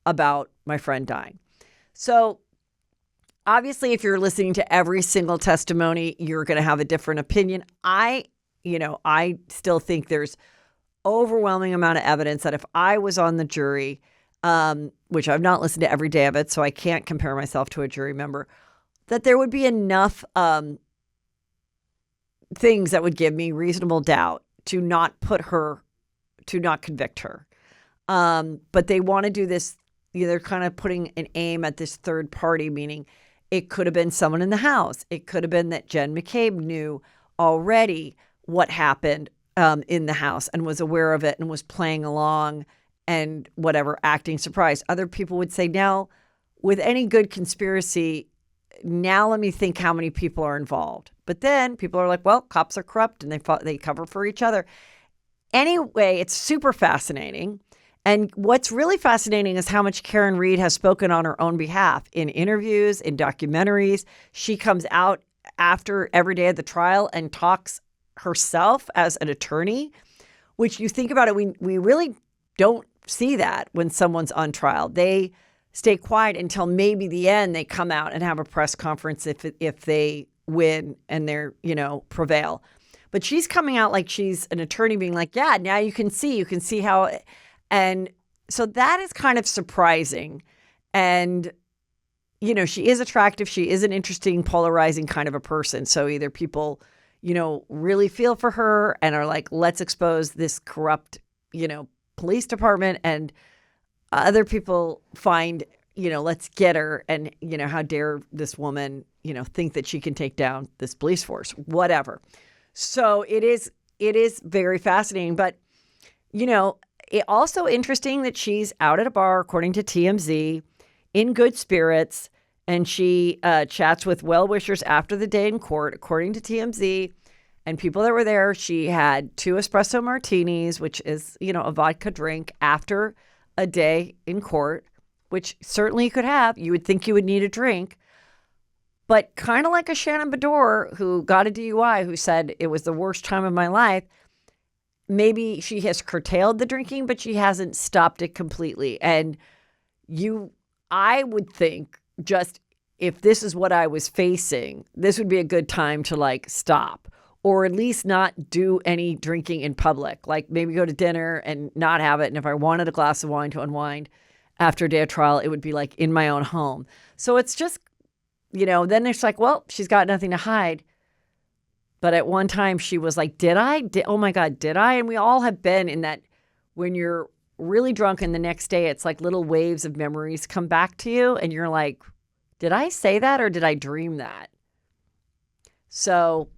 about my friend dying. So obviously, if you're listening to every single testimony, you're going to have a different opinion. I still think there's overwhelming amount of evidence that if I was on the jury, which I've not listened to every day of it, so I can't compare myself to a jury member, that there would be enough things that would give me reasonable doubt to not convict her. But they want to do this, they're kind of putting an aim at this third party, meaning it could have been someone in the house. It could have been that Jen McCabe knew already what happened in the house and was aware of it and was playing along and whatever, acting surprised. Other people would say, now, with any good conspiracy, now let me think how many people are involved. But then people are like, well, cops are corrupt and they cover for each other. Anyway, it's super fascinating. And what's really fascinating is how much Karen Read has spoken on her own behalf in interviews, in documentaries. She comes out after every day of the trial and talks herself as an attorney, which you think about it, we really don't see that when someone's on trial. They stay quiet until maybe the end. They come out and have a press conference if they win and they're, prevail. But she's coming out like she's an attorney being like, yeah, now you can see how, and so that is kind of surprising. And, she is attractive. She is an interesting, polarizing kind of a person. So either people, really feel for her and are like, let's expose this corrupt, police department, and other people find, let's get her. And, how dare this woman, think that she can take down this police force, whatever. So it is very fascinating. But, it also interesting that she's out at a bar, according to TMZ, in good spirits. And she chats with well-wishers after the day in court, according to TMZ. And people that were there, she had 2 espresso martinis, which is, a vodka drink after a day in court, which certainly you could have. You would think you would need a drink. But kind of like a Shannon Bedore who got a DUI, who said it was the worst time of my life, maybe she has curtailed the drinking, but she hasn't stopped it completely. And I would think, just if this is what I was facing, this would be a good time to stop, or at least not do any drinking in public. Like maybe go to dinner and not have it. And if I wanted a glass of wine to unwind after a day of trial, it would be in my own home. So it's just, then it's like, well, she's got nothing to hide. But at one time she was like, did I? Oh my God, did I? And we all have been in that when you're really drunk and the next day it's like little waves of memories come back to you and you're like, did I say that or did I dream that? So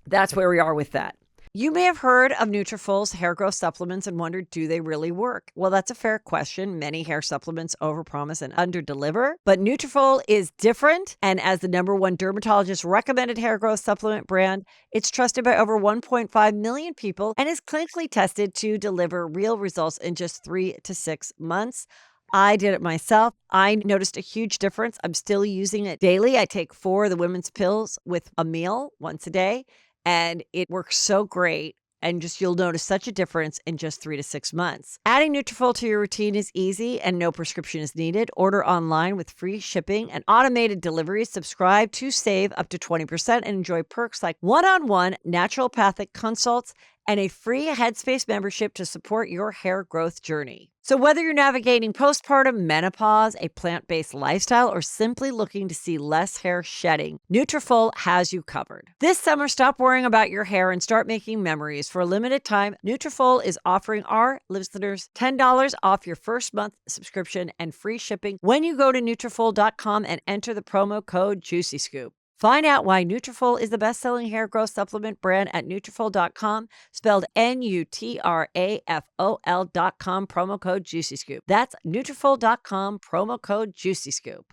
that's where we are with that. You may have heard of Nutrafol's hair growth supplements and wondered, do they really work? Well, that's a fair question. Many hair supplements overpromise and underdeliver, but Nutrafol is different. And as the #1 dermatologist recommended hair growth supplement brand, it's trusted by over 1.5 million people and is clinically tested to deliver real results in just 3 to 6 months. I did it myself. I noticed a huge difference. I'm still using it daily. I take 4 of the women's pills with a meal once a day. And it works so great. And you'll notice such a difference in just 3 to 6 months. Adding Nutrafol to your routine is easy and no prescription is needed. Order online with free shipping and automated delivery. Subscribe to save up to 20% and enjoy perks like one-on-one naturopathic consults and a free Headspace membership to support your hair growth journey. So whether you're navigating postpartum, menopause, a plant-based lifestyle, or simply looking to see less hair shedding, Nutrafol has you covered. This summer, stop worrying about your hair and start making memories. For a limited time, Nutrafol is offering our listeners $10 off your first month subscription and free shipping when you go to Nutrafol.com and enter the promo code JuicyScoop. Find out why Nutrafol is the best-selling hair growth supplement brand at Nutrafol.com, spelled Nutrafol.com, promo code JuicyScoop. That's Nutrafol.com, promo code JuicyScoop.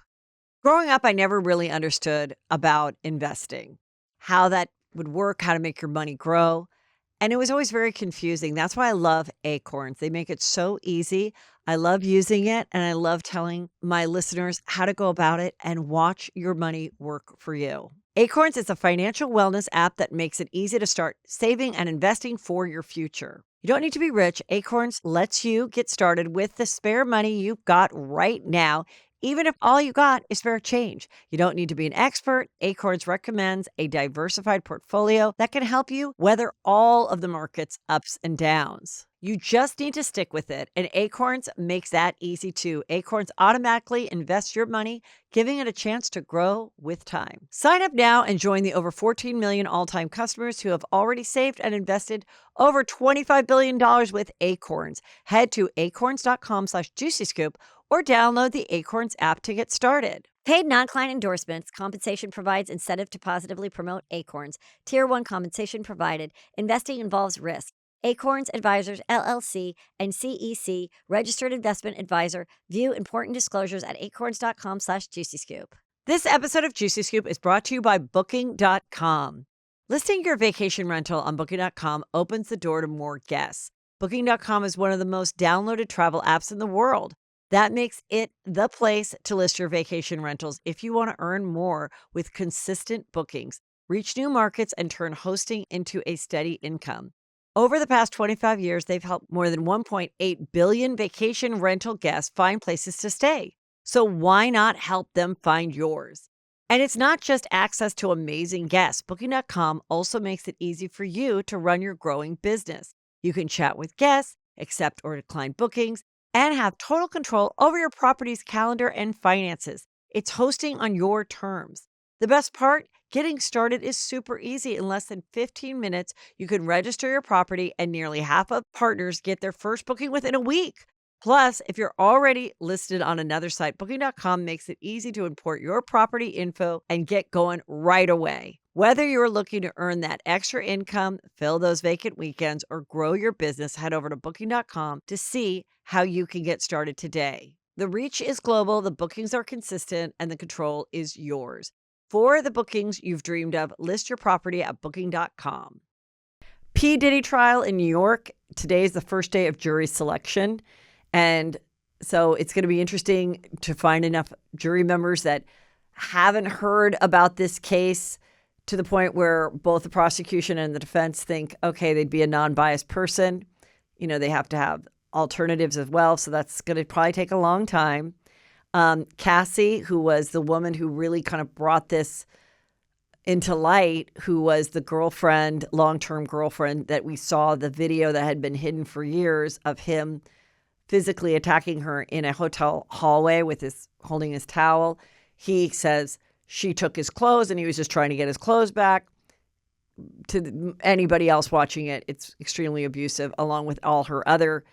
Growing up, I never really understood about investing, how that would work, how to make your money grow. And it was always very confusing. That's why I love Acorns. They make it so easy. I love using it, and I love telling my listeners how to go about it and watch your money work for you. Acorns is a financial wellness app that makes it easy to start saving and investing for your future. You don't need to be rich. Acorns lets you get started with the spare money you've got right now, even if all you got is spare change. You don't need to be an expert. Acorns recommends a diversified portfolio that can help you weather all of the market's ups and downs. You just need to stick with it, and Acorns makes that easy too. Acorns automatically invests your money, giving it a chance to grow with time. Sign up now and join the over 14 million all-time customers who have already saved and invested over $25 billion with Acorns. Head to acorns.com/juicyscoop or download the Acorns app to get started. Paid non-client endorsements. Compensation provides incentive to positively promote Acorns. Tier 1 compensation provided. Investing involves risk. Acorns Advisors, LLC, and CEC, registered investment advisor. View important disclosures at acorns.com/juicyscoop. This episode of Juicy Scoop is brought to you by Booking.com. Listing your vacation rental on Booking.com opens the door to more guests. Booking.com is one of the most downloaded travel apps in the world. That makes it the place to list your vacation rentals if you want to earn more with consistent bookings, reach new markets, and turn hosting into a steady income. Over the past 25 years, they've helped more than 1.8 billion vacation rental guests find places to stay. So why not help them find yours? And it's not just access to amazing guests. Booking.com also makes it easy for you to run your growing business. You can chat with guests, accept or decline bookings, and have total control over your property's calendar and finances. It's hosting on your terms. The best part? Getting started is super easy. In less than 15 minutes, you can register your property, and nearly half of partners get their first booking within a week. Plus, if you're already listed on another site, Booking.com makes it easy to import your property info and get going right away. Whether you're looking to earn that extra income, fill those vacant weekends, or grow your business, head over to Booking.com to see how you can get started today. The reach is global, the bookings are consistent, and the control is yours. For the bookings you've dreamed of, list your property at Booking.com. P. Diddy trial in New York. Today is the first day of jury selection. And so it's going to be interesting to find enough jury members that haven't heard about this case to the point where both the prosecution and the defense think, okay, they'd be a non-biased person. You know, they have to have alternatives as well. So that's going to probably take a long time. Cassie, who was the woman who really kind of brought this into light, who was the girlfriend, long-term girlfriend that we saw the video that had been hidden for years of him physically attacking her in a hotel hallway with his holding his towel. He says she took his clothes and he was just trying to get his clothes back. To anybody else watching it, it's extremely abusive, along with all her other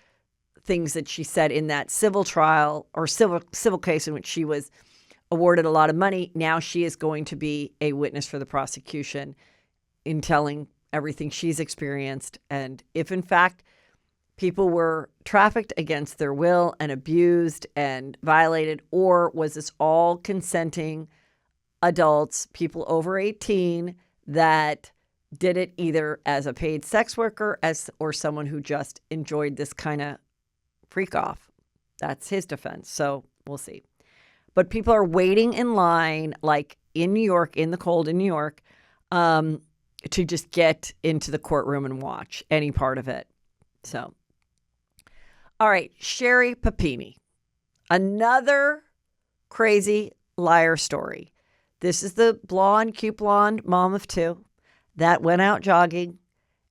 things that she said in that civil trial or civil case in which she was awarded a lot of money. Now she is going to be a witness for the prosecution in telling everything she's experienced. And if in fact people were trafficked against their will and abused and violated, or was this all consenting adults, people over 18 that did it either as a paid sex worker or someone who just enjoyed this kind of freak off. That's his defense. So we'll see. But people are waiting in line, like in New York, in the cold in New York, to just get into the courtroom and watch any part of it. So, all right, Sherri Papini, another crazy liar story. This is the blonde, cute blonde mom of two that went out jogging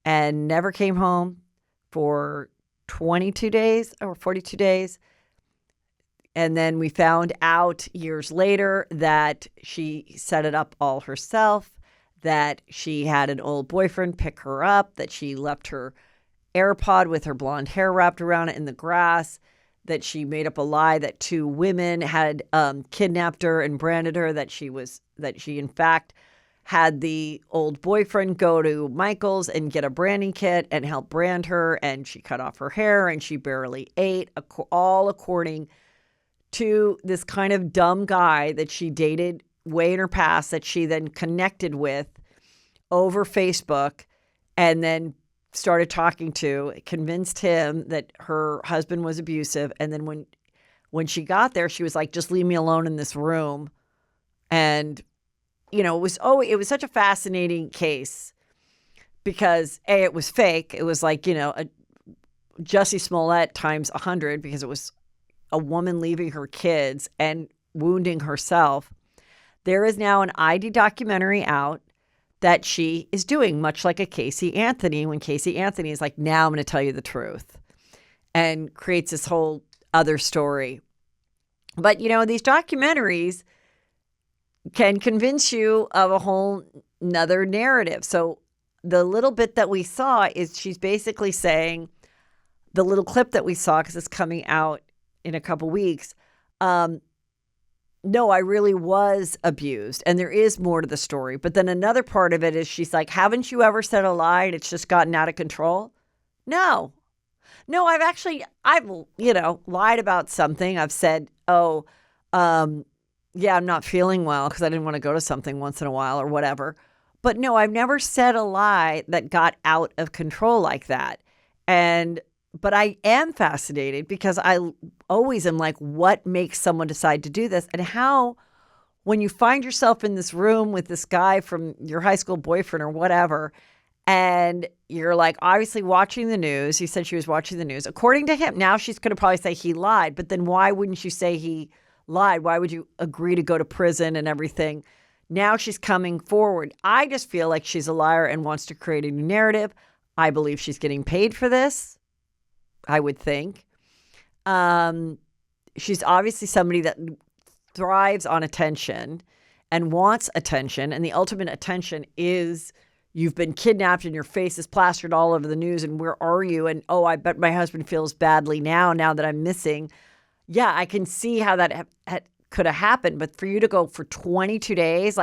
and never came home for 22 days or 42 days. And then we found out years later that she set it up all herself, that she had an old boyfriend pick her up, that she left her AirPod with her blonde hair wrapped around it in the grass, that she made up a lie that two women had kidnapped her and branded her, that she in fact had the old boyfriend go to Michael's and get a branding kit and help brand her, and she cut off her hair and she barely ate, all according to this kind of dumb guy that she dated way in her past that she then connected with over Facebook and then convinced him that her husband was abusive. And then when she got there, she was like, just leave me alone in this room. And, it was such a fascinating case because it was fake. It was like, a Jussie Smollett times 100 because it was a woman leaving her kids and wounding herself. There is now an ID documentary out that she is doing, much like a Casey Anthony, when Casey Anthony is like, now I'm going to tell you the truth, and creates this whole other story. But, these documentaries can convince you of a whole nother narrative. So the little bit that we saw is she's basically saying, the little clip that we saw, because it's coming out in a couple weeks, no, I really was abused. And there is more to the story. But then another part of it is she's like, haven't you ever said a lie and it's just gotten out of control? No, I've lied about something. I've said, yeah, I'm not feeling well because I didn't want to go to something once in a while or whatever. But no, I've never said a lie that got out of control like that. But I am fascinated because I always am like, what makes someone decide to do this? And how, when you find yourself in this room with this guy from your high school boyfriend or whatever, and you're like, obviously watching the news. He said she was watching the news. According to him, now she's going to probably say he lied. But then why wouldn't you say he lied? Why would you agree to go to prison and everything? Now she's coming forward. I just feel like she's a liar and wants to create a new narrative. I believe she's getting paid for this, I would think. She's obviously somebody that thrives on attention and wants attention. And the ultimate attention is you've been kidnapped and your face is plastered all over the news. And where are you? And, I bet my husband feels badly now that I'm missing. Yeah, I can see how that could have happened. But for you to go for 22 days,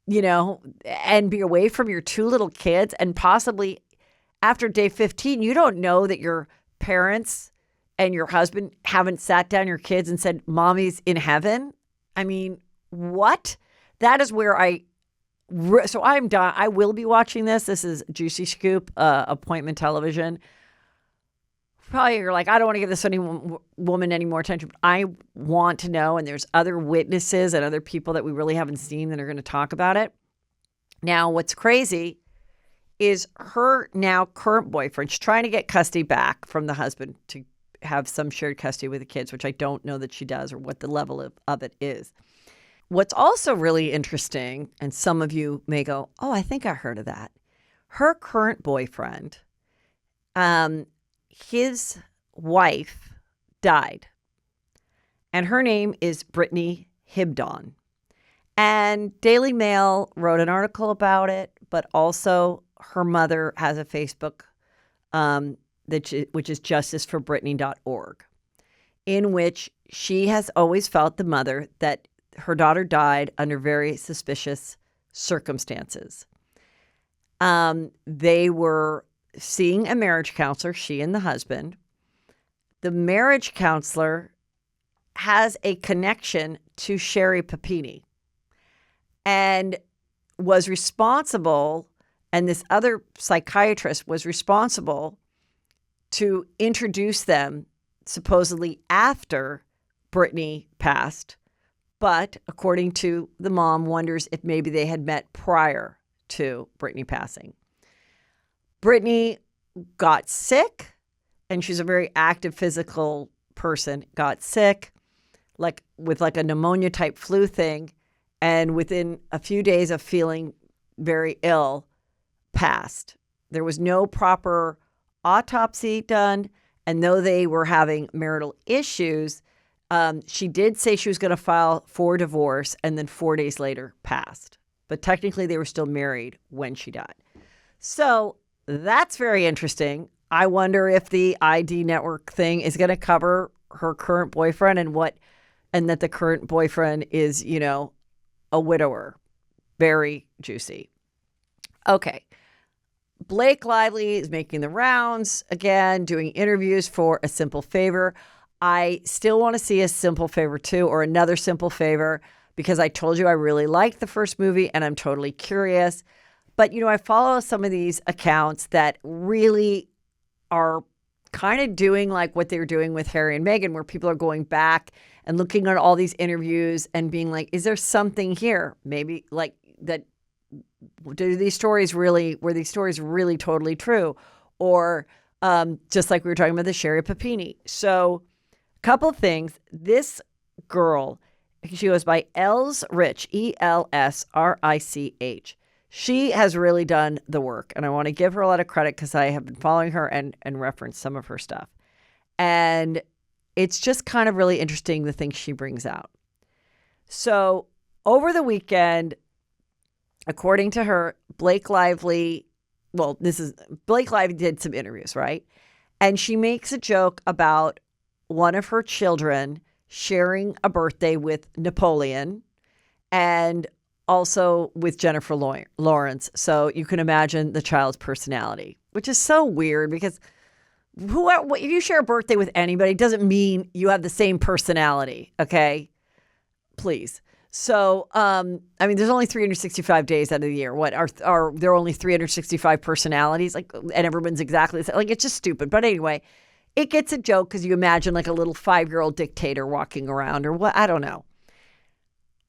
and be away from your two little kids, and possibly after day 15, you don't know that your parents and your husband haven't sat down your kids and said, Mommy's in heaven. I mean, what? That is where so I'm done. I will be watching this. This is Juicy Scoop, appointment television. Probably you're like, I don't want to give this woman any more attention. But I want to know, and there's other witnesses and other people that we really haven't seen that are going to talk about it. Now, what's crazy is her now current boyfriend. She's trying to get custody back from the husband to have some shared custody with the kids, which I don't know that she does or what the level of it is. What's also really interesting, and some of you may go, oh, I think I heard of that. Her current boyfriend, his wife died, and her name is Britney Hibdon. And Daily Mail wrote an article about it, but also her mother has a Facebook, which is justiceforbritney.org, in which she has always felt, the mother, that her daughter died under very suspicious circumstances. They were seeing a marriage counselor, she and the husband. The marriage counselor has a connection to Sherri Papini and was responsible, and this other psychiatrist was responsible to introduce them supposedly after Britney passed. But according to the mom, wonders if maybe they had met prior to Britney passing. Britney got sick, and she's a very active physical person, got sick, with a pneumonia type flu thing, and within a few days of feeling very ill, passed. There was no proper autopsy done, and though they were having marital issues, she did say she was going to file for divorce, and then 4 days later passed. But technically they were still married when she died. So that's very interesting. I wonder if the ID network thing is going to cover her current boyfriend and that the current boyfriend is, a widower. Very juicy. Okay. Blake Lively is making the rounds again, doing interviews for A Simple Favor. I still want to see A Simple Favor 2 or Another Simple Favor, because I told you I really liked the first movie and I'm totally curious. But, I follow some of these accounts that really are kind of doing like what they were doing with Harry and Meghan, where people are going back and looking at all these interviews and being like, is there something here? Maybe like that, were these stories really totally true? Or just like we were talking about the Sherri Papini. So a couple of things. This girl, she goes by Els Rich, ELSRICH. She has really done the work, and I want to give her a lot of credit because I have been following her and referenced some of her stuff. And it's just kind of really interesting, the things she brings out. So over the weekend, according to her, Blake Lively did some interviews, right? And she makes a joke about one of her children sharing a birthday with Napoleon and also with Jennifer Lawrence. So you can imagine the child's personality, which is so weird because if you share a birthday with anybody, it doesn't mean you have the same personality. Okay, please. So, there's only 365 days out of the year. What are there only 365 personalities? Like, and everyone's exactly the same. Like, it's just stupid. But anyway, it gets a joke because you imagine like a little 5-year-old dictator walking around or what, I don't know.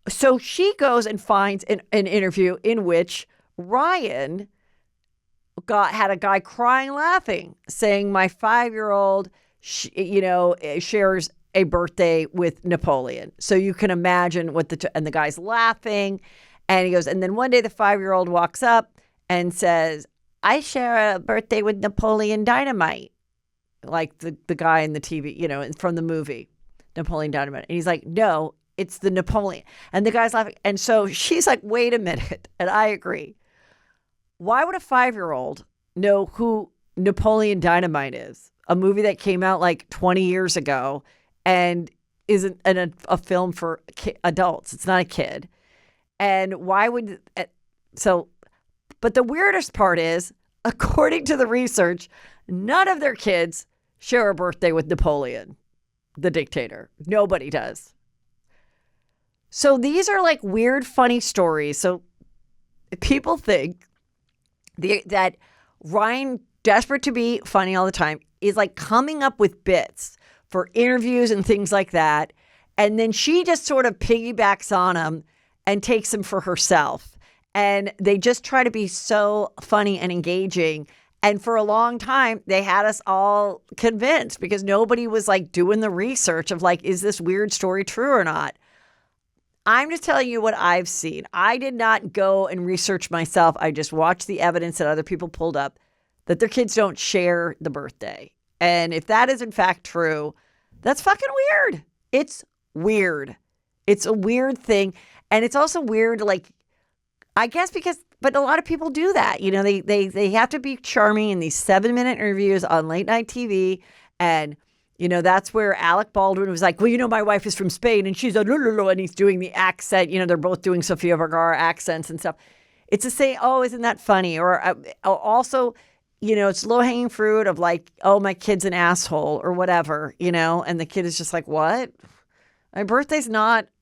So she goes and finds an interview in which Ryan had a guy crying, laughing, saying my 5-year-old, shares a birthday with Napoleon. So you can imagine and the guy's laughing, and he goes, and then one day the 5-year-old walks up and says, I share a birthday with Napoleon Dynamite, like the guy in the TV, from the movie Napoleon Dynamite. And he's like, no, it's the Napoleon. And the guy's laughing. And so she's like, wait a minute. And I agree. Why would a 5-year-old know who Napoleon Dynamite is? A movie that came out like 20 years ago and isn't a film for adults. It's not a kid. And why would but the weirdest part is, according to the research, none of their kids share a birthday with Napoleon, the dictator. Nobody does. So these are like weird, funny stories. So people think that Ryan, desperate to be funny all the time, is like coming up with bits for interviews and things like that. And then she just sort of piggybacks on them and takes them for herself. And they just try to be so funny and engaging. And for a long time, they had us all convinced because nobody was like doing the research of like, is this weird story true or not? I'm just telling you what I've seen. I did not go and research myself. I just watched the evidence that other people pulled up that their kids don't share the birthday. And if that is in fact true, that's fucking weird. It's weird. It's a weird thing. And it's also weird, like, I guess but a lot of people do that. They have to be charming in these 7-minute interviews on late night TV. And that's where Alec Baldwin was like, well, my wife is from Spain and she's a lulu, and he's doing the accent. They're both doing Sofia Vergara accents and stuff. It's to say, oh, isn't that funny? Or also, it's low hanging fruit of like, oh, my kid's an asshole or whatever, and the kid is just like, what? My birthday's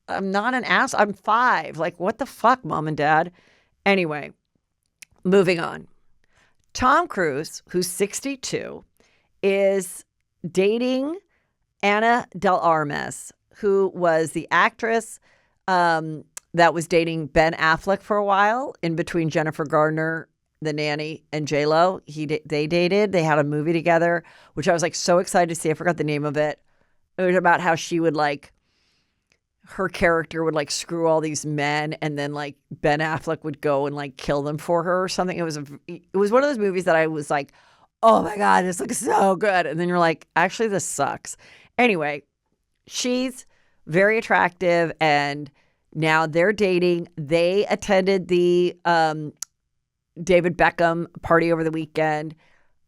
I'm not an ass. I'm 5. Like, what the fuck, mom and dad? Anyway, moving on. Tom Cruise, who's 62, is dating Ana Del Armas, who was the actress that was dating Ben Affleck for a while in between Jennifer Garner, the nanny, and J-Lo. They dated. They had a movie together, which I was like so excited to see. I forgot the name of it. It was about how she would like, her character would like screw all these men, and then like Ben Affleck would go and like kill them for her or something. It was one of those movies that I was like, oh my God, this looks so good. And then you're like, actually, this sucks. Anyway, she's very attractive and now they're dating. They attended the David Beckham party over the weekend.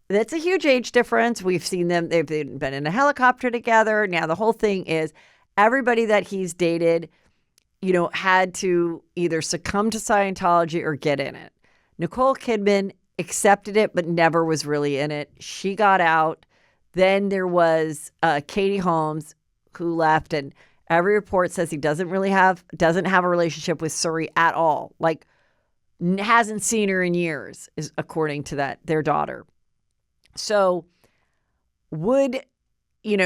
That's a huge age difference. We've seen them. They've been in a helicopter together. Now the whole thing is everybody that he's dated, had to either succumb to Scientology or get in it. Nicole Kidman accepted it, but never was really in it. She got out. Then there was Katie Holmes, who left, and Every report says he doesn't have a relationship with Suri at all. Like, hasn't seen her in years, is according to their daughter. So would,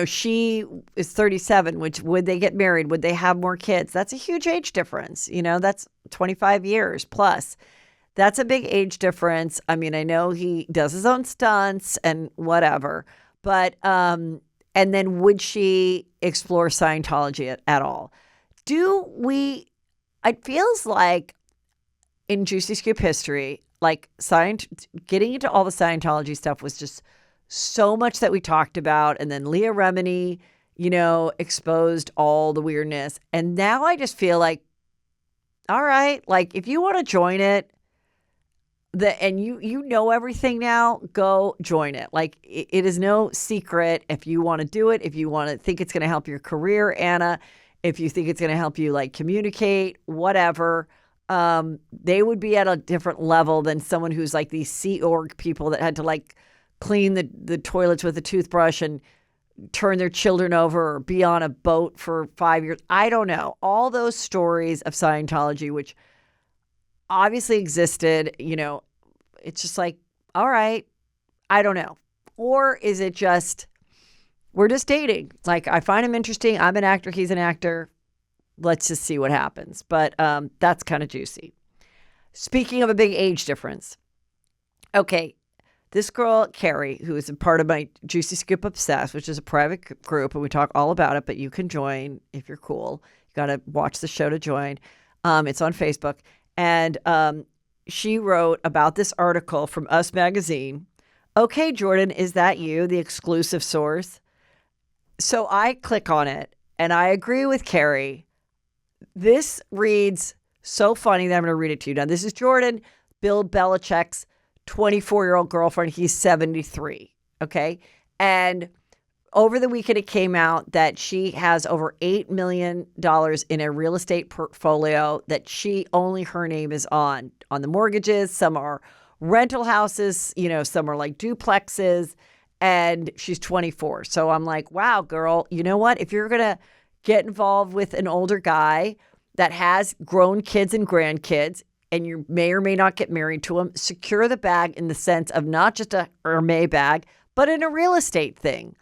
she is 37, would they get married? Would they have more kids? That's a huge age difference. That's 25 years plus. That's a big age difference. I mean, I know he does his own stunts and whatever, but, and then would she explore Scientology at all? It feels like in Juicy Scoop history, like getting into all the Scientology stuff was just so much that we talked about. And then Leah Remini, exposed all the weirdness. And now I just feel like, all right, like if you want to join it, and you know everything now, go join it. Like it is no secret if you want to do it, if you want to think it's going to help your career, Anna, if you think it's going to help you like communicate, whatever. They would be at a different level than someone who's like these Sea Org people that had to like clean the toilets with a toothbrush and turn their children over or be on a boat for 5 years. I don't know. All those stories of Scientology, which obviously existed, it's just like, all right, I don't know. Or is it just, we're just dating? Like, I find him interesting. I'm an actor. He's an actor. Let's just see what happens. But that's kind of juicy. Speaking of a big age difference. Okay, this girl, Carrie, who is a part of my Juicy Scoop Obsessed, which is a private group, and we talk all about it, but you can join if you're cool. You got to watch the show to join. It's on Facebook. And she wrote about this article from Us Magazine. Okay, Jordan, is that you, the exclusive source? So I click on it, and I agree with Carrie. This reads so funny that I'm going to read it to you. Now, this is Jordan, Bill Belichick's 24-year-old girlfriend. He's 73, okay? And over the weekend, it came out that she has over $8 million in a real estate portfolio that only her name is on the mortgages. Some are rental houses, some are like duplexes, and she's 24. So I'm like, wow, girl, you know what? If you're going to get involved with an older guy that has grown kids and grandkids, and you may or may not get married to him, secure the bag in the sense of not just a Hermès bag, but in a real estate thing.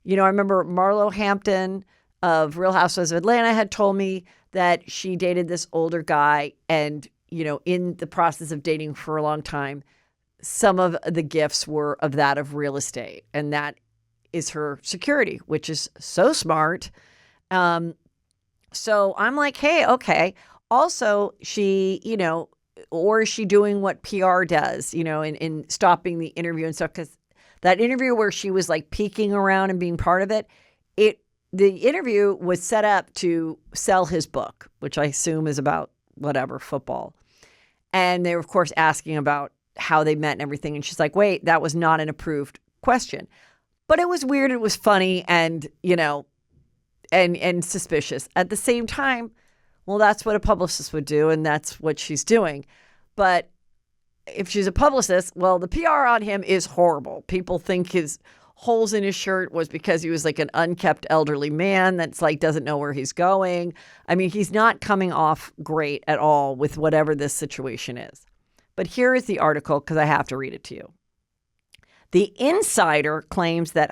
I remember Marlo Hampton of Real Housewives of Atlanta had told me that she dated this older guy and, in the process of dating for a long time, some of the gifts were of real estate. And that is her security, which is so smart. So I'm like, hey, okay. Also, she, or is she doing what PR does, in stopping the interview and stuff? Because that interview where she was like peeking around and being part of it, the interview was set up to sell his book, which I assume is about whatever, football. And they were, of course, asking about how they met and everything. And she's like, wait, that was not an approved question. But it was weird. It was funny and, and suspicious. At the same time, well, that's what a publicist would do. And that's what she's doing. But if she's a publicist, well, the PR on him is horrible. People think his holes in his shirt was because he was like an unkept elderly man that's like doesn't know where he's going. I mean, he's not coming off great at all with whatever this situation is. But here is the article because I have to read it to you. The Insider claims that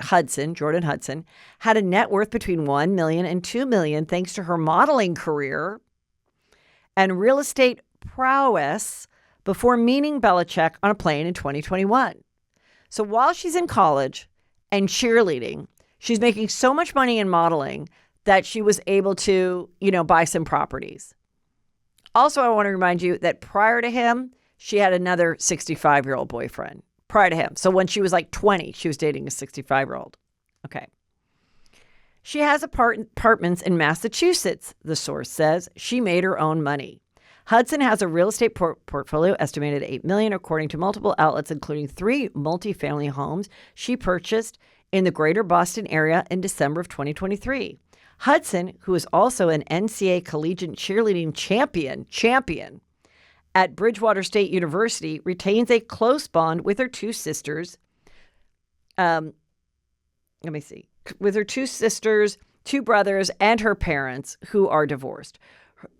Jordan Hudson, had a net worth between $1 million and $2 million thanks to her modeling career and real estate prowess before meeting Belichick on a plane in 2021. So while she's in college and cheerleading, she's making so much money in modeling that she was able to, buy some properties. Also, I want to remind you that prior to him, she had another 65-year-old boyfriend prior to him. So when she was like 20, she was dating a 65-year-old. Okay. She has apartments in Massachusetts, the source says. She made her own money. Hudson has a real estate portfolio estimated at $8 million, according to multiple outlets, including 3 multifamily homes she purchased in the greater Boston area in December of 2023. Hudson, who is also an NCAA collegiate cheerleading champion at Bridgewater State University, retains a close bond with her 2 sisters. With her 2 sisters, two brothers, and her parents, who are divorced.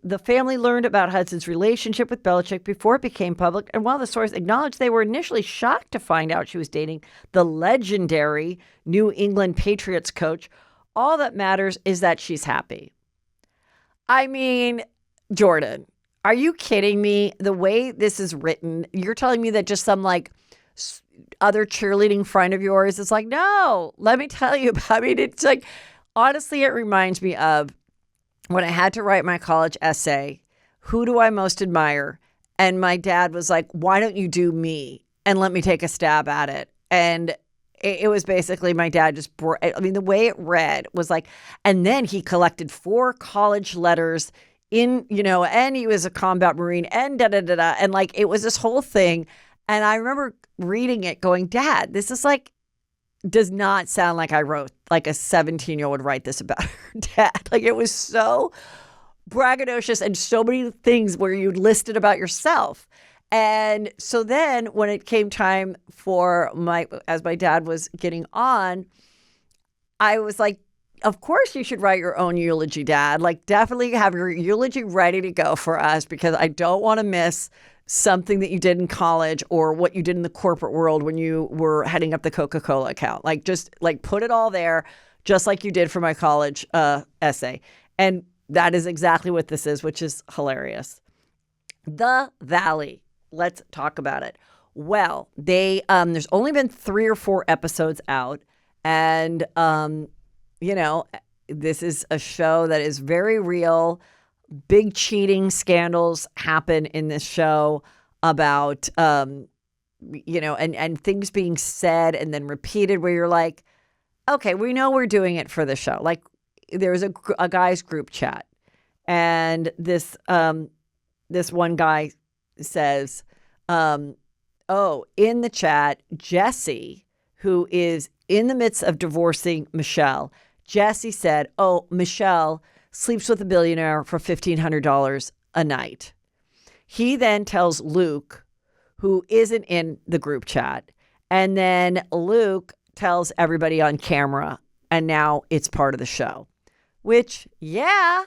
The family learned about Hudson's relationship with Belichick before it became public, and while the source acknowledged they were initially shocked to find out she was dating the legendary New England Patriots coach, all that matters is that she's happy. I mean, Jordan, are you kidding me? The way this is written, you're telling me that just some like other cheerleading friend of yours is like, no, let me tell you about it. It's like, honestly, it reminds me of when I had to write my college essay, who do I most admire? And my dad was like, why don't you do me and let me take a stab at it? And it was basically my dad just, the way it read was like, and then he collected 4 college letters and he was a combat Marine and da-da-da-da. And like, it was this whole thing. And I remember reading it going, Dad, this is like, does not sound like I wrote, like a 17-year-old would write this about her dad. Like, it was so braggadocious and so many things where you listed about yourself. And so then when it came time for as my dad was getting on, I was like, of course you should write your own eulogy, Dad. Like, definitely have your eulogy ready to go for us, because I don't want to miss something that you did in college or what you did in the corporate world when you were heading up the Coca-Cola account. Like, just like put it all there, just like you did for my college essay. And that is exactly what this is, which is hilarious. The Valley. Let's talk about it. Well, there's only been 3 or 4 episodes out. And, this is a show that is very real. Big cheating scandals happen in this show about, and things being said and then repeated where you're like, okay, we know we're doing it for the show. Like, there's a guy's group chat, and this one guy says, in the chat, Jesse, who is in the midst of divorcing Michelle, Jesse said, oh, Michelle sleeps with a billionaire for $1,500 a night. He then tells Luke, who isn't in the group chat, and then Luke tells everybody on camera, and now it's part of the show. Which, yeah,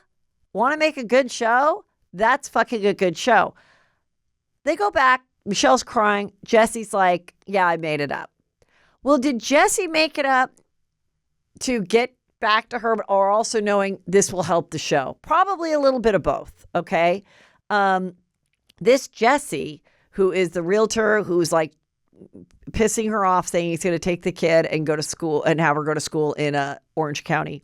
want to make a good show? That's fucking a good show. They go back, Michelle's crying, Jesse's like, yeah, I made it up. Well, did Jesse make it up to get back to her, or also knowing this will help the show? Probably a little bit of both, okay? This Jesse, who is the realtor who's like pissing her off, saying he's going to take the kid and go to school and have her go to school in Orange County.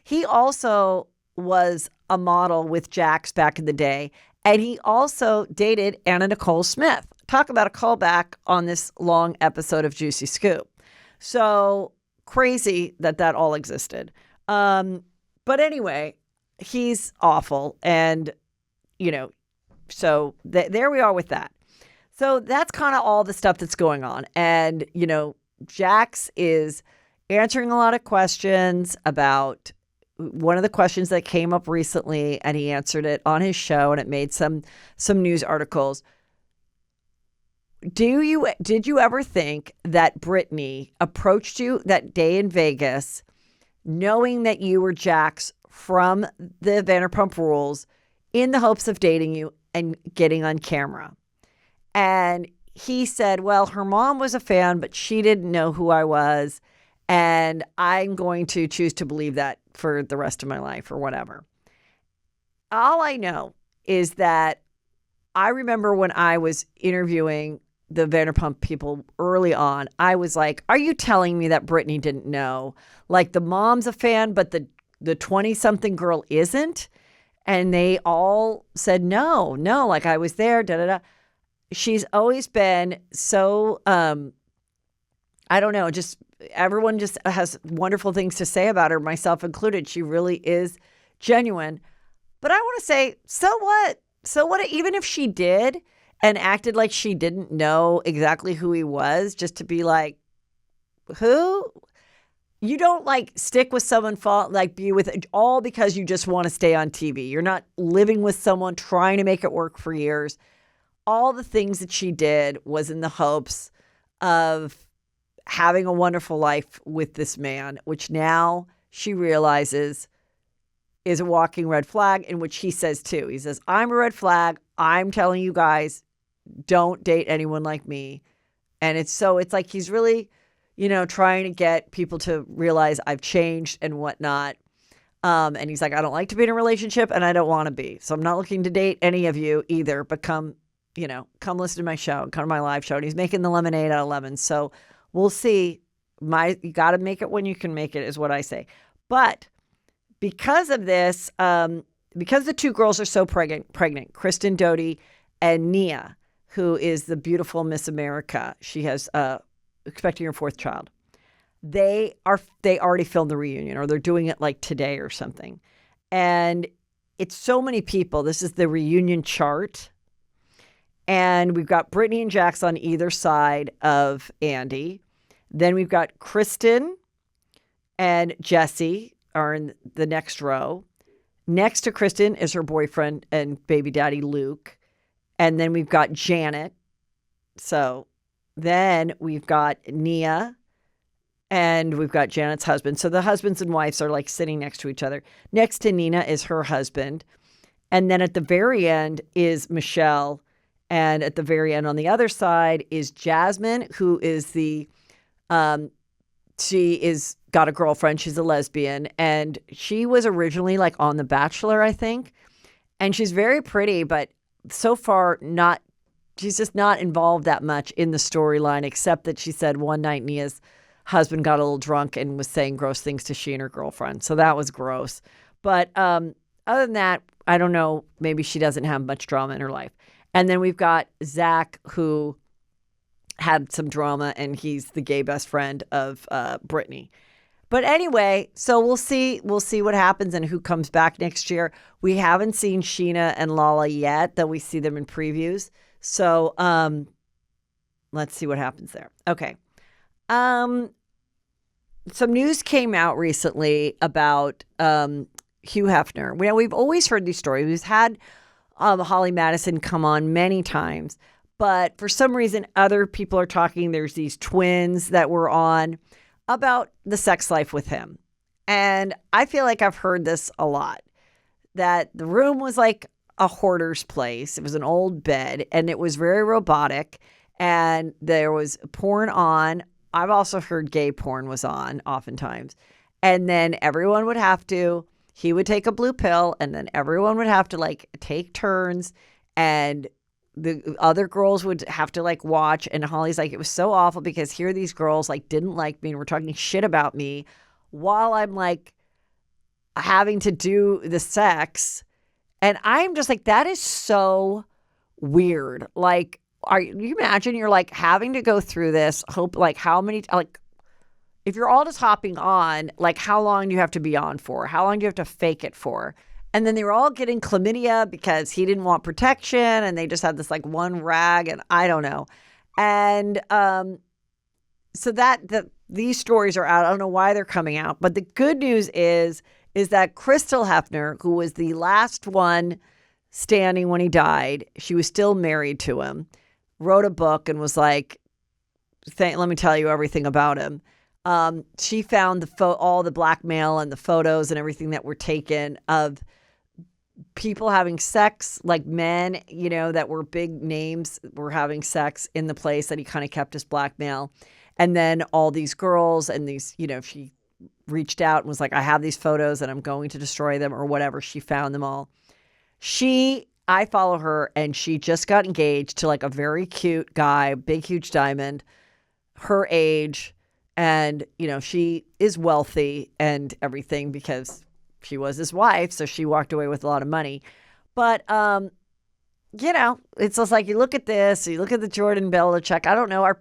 He also was a model with Jax back in the day, and he also dated Anna Nicole Smith. Talk about a callback on this long episode of Juicy Scoop. So crazy that all existed. But anyway, he's awful. And, so there we are with that. So that's kind of all the stuff that's going on. And, Jax is answering a lot of questions about one of the questions that came up recently, and he answered it on his show, and it made some news articles. Did you ever think that Britney approached you that day in Vegas, knowing that you were Jax from the Vanderpump Rules, in the hopes of dating you and getting on camera? And he said, well, her mom was a fan, but she didn't know who I was, and I'm going to choose to believe that for the rest of my life or whatever. All I know is that I remember when I was interviewing the Vanderpump people early on, I was like, are you telling me that Britney didn't know? Like, the mom's a fan, but the 20-something girl isn't? And they all said, no, like, I was there, da-da-da. She's always been so, I don't know, just everyone just has wonderful things to say about her, myself included. She really is genuine. But I want to say, so what? So what, even if she did and acted like she didn't know exactly who he was, just to be like, who? You don't like stick with someone, be with all because you just want to stay on TV. You're not living with someone, trying to make it work for years. All the things that she did was in the hopes of having a wonderful life with this man, which now she realizes is a walking red flag, in which he says too. He says, I'm a red flag. I'm telling you guys, don't date anyone like me. And it's like he's really, trying to get people to realize I've changed and whatnot. And he's like, I don't like to be in a relationship and I don't want to be. So I'm not looking to date any of you either, but come listen to my show and come to my live show. And he's making the lemonade out of lemons. So we'll see. You got to make it when you can make it is what I say. But because of this, because the two girls are so pregnant, Kristen Doty and Nia, who is the beautiful Miss America, she has expecting her fourth child. They already filmed the reunion, or they're doing it like today or something. And it's so many people. This is the reunion chart. And we've got Britney and Jax on either side of Andy. Then we've got Kristen and Jesse are in the next row. Next to Kristen is her boyfriend and baby daddy, Luke. And then we've got Janet. So then we've got Nia and we've got Janet's husband. So the husbands and wives are like sitting next to each other. Next to Nina is her husband. And then at the very end is Michelle. And at the very end on the other side is Jasmine, who is she is got a girlfriend. She's a lesbian. And she was originally like on The Bachelor, I think. And she's very pretty, but so far she's just not involved that much in the storyline, except that she said one night Nia's husband got a little drunk and was saying gross things to she and her girlfriend. So that was gross. But other than that, I don't know. Maybe she doesn't have much drama in her life. And then we've got Zach, who had some drama, and he's the gay best friend of Britney. But anyway, so we'll see what happens and who comes back next year. We haven't seen Sheena and Lala yet, though we see them in previews. So let's see what happens there. Okay. Some news came out recently about Hugh Hefner. We've always heard these stories. We've had Holly Madison come on many times, but for some reason, other people are talking. There's these twins that were on about the sex life with him. And I feel like I've heard this a lot, that the room was like a hoarder's place. It was an old bed and it was very robotic and there was porn on. I've also heard gay porn was on oftentimes. And then he would take a blue pill and then everyone would have to like take turns and the other girls would have to like watch. And Holly's like, it was so awful because here these girls like didn't like me and were talking shit about me while I'm like having to do the sex. And I'm just like, that is so weird. Like, you imagine you're like having to go through this, if you're all just hopping on, like how long do you have to be on for? How long do you have to fake it for? And then they were all getting chlamydia because he didn't want protection and they just had this like one rag and I don't know. And so these stories are out. I don't know why they're coming out. But the good news is that Crystal Hefner, who was the last one standing when he died, she was still married to him, wrote a book and was like, let me tell you everything about him. She found all the blackmail and the photos and everything that were taken of people having sex, like men, that were big names were having sex in the place that he kind of kept as blackmail. And then all these girls and these, she reached out and was like, I have these photos and I'm going to destroy them or whatever. She found them all. I follow her and she just got engaged to like a very cute guy, big, huge diamond, her age. And, she is wealthy and everything because she was his wife. So she walked away with a lot of money. But, it's just like you look at this, you look at the Jordan Belichick. I don't know.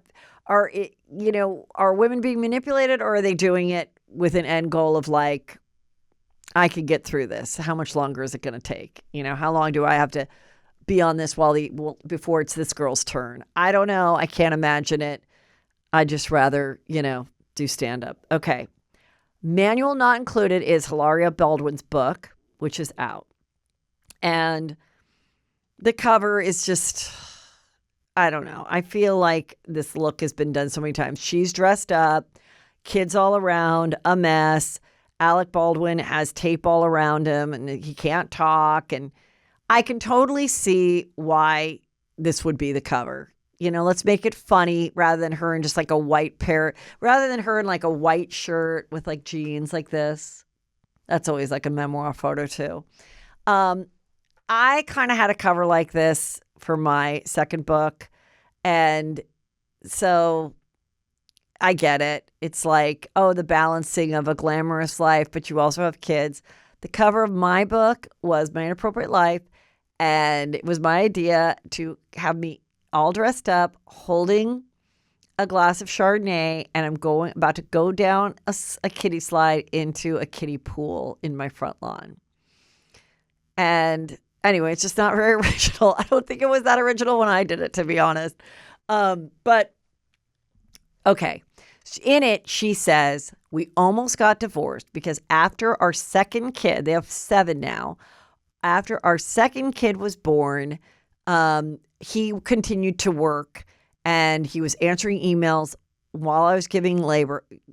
Are women being manipulated or are they doing it with an end goal of like, I could get through this. How much longer is it going to take? How long do I have to be on this before it's this girl's turn? I don't know. I can't imagine it. I'd just rather, do stand up. Okay. Manual not included is Hilaria Baldwin's book, which is out. And the cover is just, I don't know. I feel like this look has been done so many times. She's dressed up, kids all around, a mess. Alec Baldwin has tape all around him and he can't talk. And I can totally see why this would be the cover. Let's make it funny rather than her in just like a white rather than her in like a white shirt with like jeans like this. That's always like a memoir photo too. I kind of had a cover like this for my second book. And so I get it. It's like, oh, the balancing of a glamorous life, but you also have kids. The cover of my book was My Inappropriate Life. And it was my idea to have me all dressed up, holding a glass of Chardonnay, and I'm about to go down a kiddie slide into a kiddie pool in my front lawn. And anyway, it's just not very original. I don't think it was that original when I did it, to be honest. But okay. In it, she says, we almost got divorced because after our second kid, they have 7 now. After our second kid was born, he continued to work and he was answering emails while I was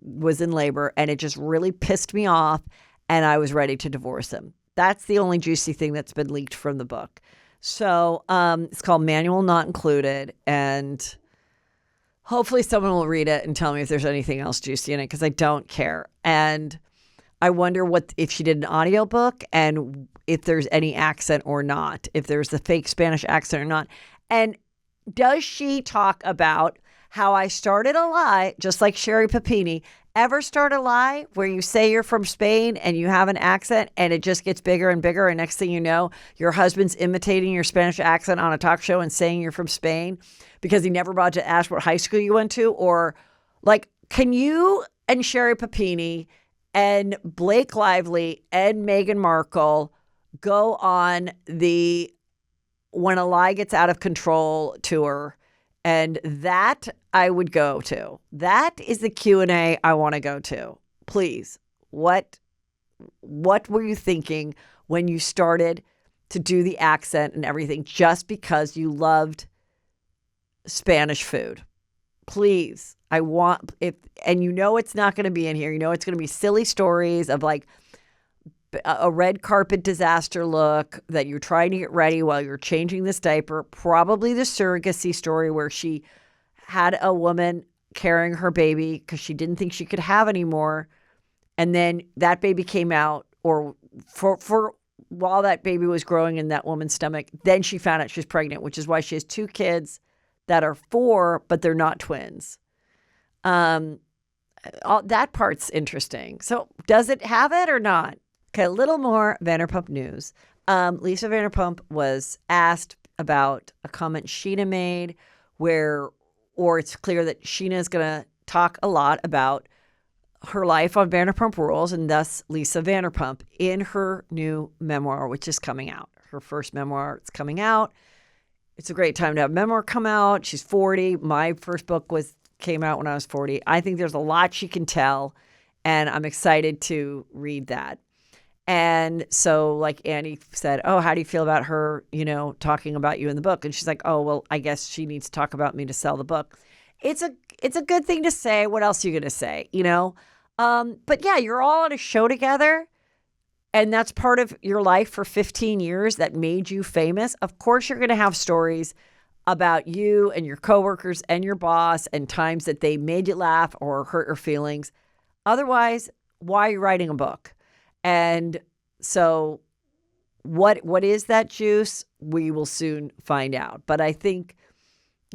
was in labor, and it just really pissed me off and I was ready to divorce him. That's the only juicy thing that's been leaked from the book. So it's called Manual Not Included, and hopefully someone will read it and tell me if there's anything else juicy in it, because I don't care. And I wonder if she did an audiobook and if there's any accent or not, if there's the fake Spanish accent or not. And does she talk about how I started a lie, just like Sherri Papini? Ever start a lie where you say you're from Spain and you have an accent and it just gets bigger and bigger, and next thing you know, your husband's imitating your Spanish accent on a talk show and saying you're from Spain because he never bothered to ask what high school you went to? Or like, can you and Sherri Papini and Blake Lively and Meghan Markle go on the When a Lie Gets Out of Control tour? And that I would go to. That is the Q&A I want to go to. Please, what were you thinking when you started to do the accent and everything just because you loved Spanish food? Please, I want and it's not going to be in here. It's going to be silly stories of like a red carpet disaster look that you're trying to get ready while you're changing this diaper. Probably the surrogacy story where she had a woman carrying her baby because she didn't think she could have anymore. And then that baby came out, or for while that baby was growing in that woman's stomach, then she found out she was pregnant, which is why she has 2 kids that are 4, but they're not twins. That part's interesting. So does it have it or not? Okay, a little more Vanderpump news. Lisa Vanderpump was asked about a comment Sheena made or it's clear that Sheena is going to talk a lot about her life on Vanderpump Rules, and thus Lisa Vanderpump in her new memoir, which is coming out. Her first memoir, it's coming out. It's a great time to have a memoir come out. She's 40. My first book came out when I was 40. I think there's a lot she can tell, and I'm excited to read that. And so like Annie said, oh, how do you feel about her, talking about you in the book? And she's like, oh, well, I guess she needs to talk about me to sell the book. It's a good thing to say. What else are you going to say, But yeah, you're all on a show together, and that's part of your life for 15 years that made you famous. Of course, you're going to have stories about you and your coworkers and your boss and times that they made you laugh or hurt your feelings. Otherwise, why are you writing a book? And so what is that juice? We will soon find out. But I think,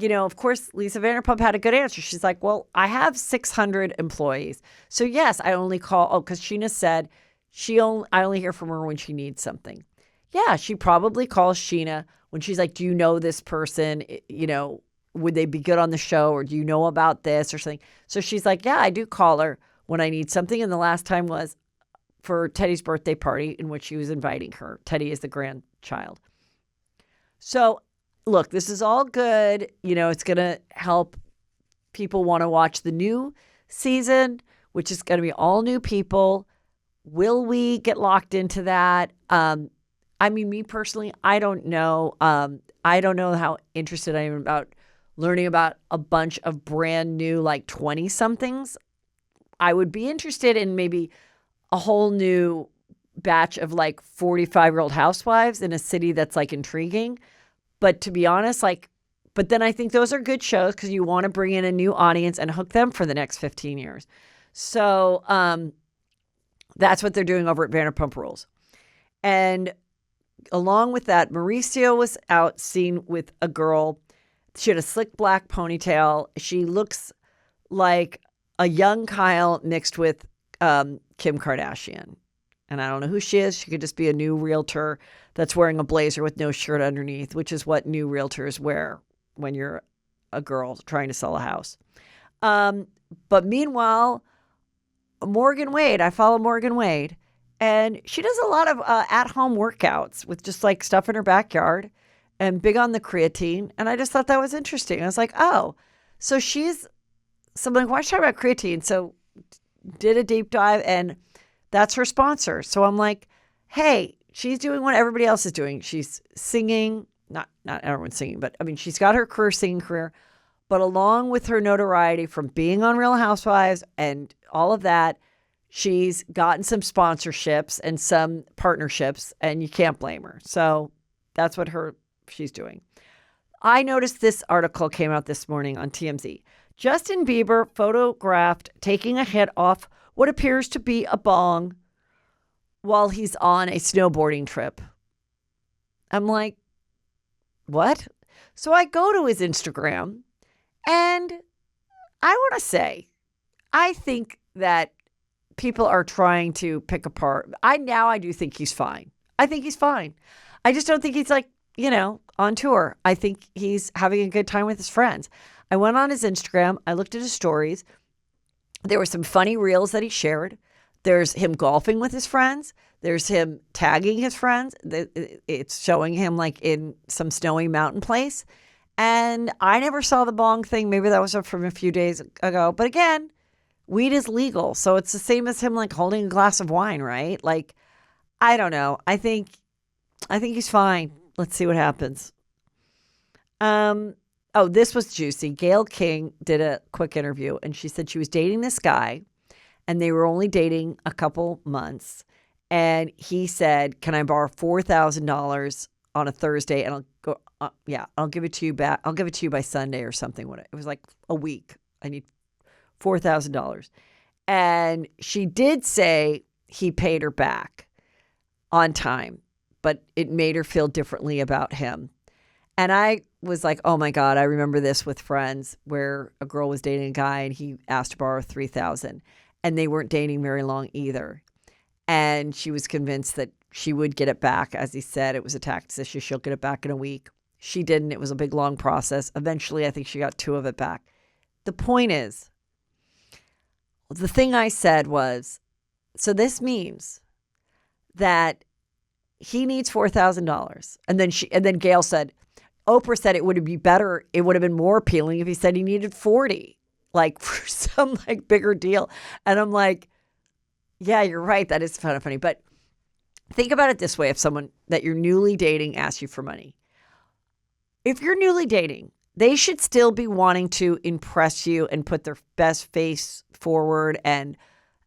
of course, Lisa Vanderpump had a good answer. She's like, well, I have 600 employees. So yes, I only call, because Sheena said I only hear from her when she needs something. Yeah, she probably calls Sheena when she's like, do you know this person? Would they be good on the show? Or do you know about this or something? So she's like, yeah, I do call her when I need something. And the last time was for Teddy's birthday party in which she was inviting her. Teddy is the grandchild. So look, this is all good. It's going to help people want to watch the new season, which is going to be all new people. Will we get locked into that? Me personally, I don't know. I don't know how interested I am about learning about a bunch of brand new, like 20 somethings. I would be interested in maybe a whole new batch of like 45-year-old housewives in a city that's like intriguing. But to be honest, but then I think those are good shows because you want to bring in a new audience and hook them for the next 15 years. So that's what they're doing over at Vanderpump Rules. And along with that, Mauricio was out seen with a girl. She had a slick black ponytail. She looks like a young Kyle mixed with Kim Kardashian. And I don't know who she is. She could just be a new realtor that's wearing a blazer with no shirt underneath, which is what new realtors wear when you're a girl trying to sell a house. But meanwhile, Morgan Wade, I follow Morgan Wade, and she does a lot of at-home workouts with just like stuff in her backyard and big on the creatine. And I just thought that was interesting. I was like, oh, so I'm like, why is she talking about creatine? So did a deep dive, and that's her sponsor. So I'm like, hey, she's doing what everybody else is doing. She's singing, not everyone's singing, but I mean, she's got her singing career. But along with her notoriety from being on Real Housewives and all of that, she's gotten some sponsorships and some partnerships, and you can't blame her. So that's what she's doing. I noticed this article came out this morning on TMZ. Justin Bieber photographed taking a hit off what appears to be a bong while he's on a snowboarding trip. I'm like, what? So I go to his Instagram, and I want to say, I think that people are trying to pick apart. I do think he's fine. I think he's fine. I just don't think he's like, on tour. I think he's having a good time with his friends. I went on his Instagram. I looked at his stories. There were some funny reels that he shared. There's him golfing with his friends. There's him tagging his friends. It's showing him like in some snowy mountain place. And I never saw the bong thing. Maybe that was from a few days ago. But again, weed is legal. So it's the same as him like holding a glass of wine, right? Like, I don't know. I think he's fine. Let's see what happens. Oh, this was juicy. Gayle King did a quick interview, and she said she was dating this guy, and they were only dating a couple months. And he said, "Can I borrow $4,000 on a Thursday?" And I'll go, I'll give it to you back. I'll give it to you by Sunday or something. It was like a week. I need $4,000. And she did say he paid her back on time, but it made her feel differently about him. And I was like, oh my God, I remember this with friends where a girl was dating a guy and he asked to borrow $3,000, and they weren't dating very long either. And she was convinced that she would get it back. As he said, it was a tax issue. She'll get it back in a week. She didn't. It was a big, long process. Eventually, I think she got 2 of it back. The point is, the thing I said was, so this means that he needs $4,000. And then Gayle said, Oprah said it would be better. It would have been more appealing if he said he needed 40, like for some like bigger deal. And I'm like, yeah, you're right. That is kind of funny. But think about it this way. If someone that you're newly dating asks you for money, if you're newly dating, they should still be wanting to impress you and put their best face forward and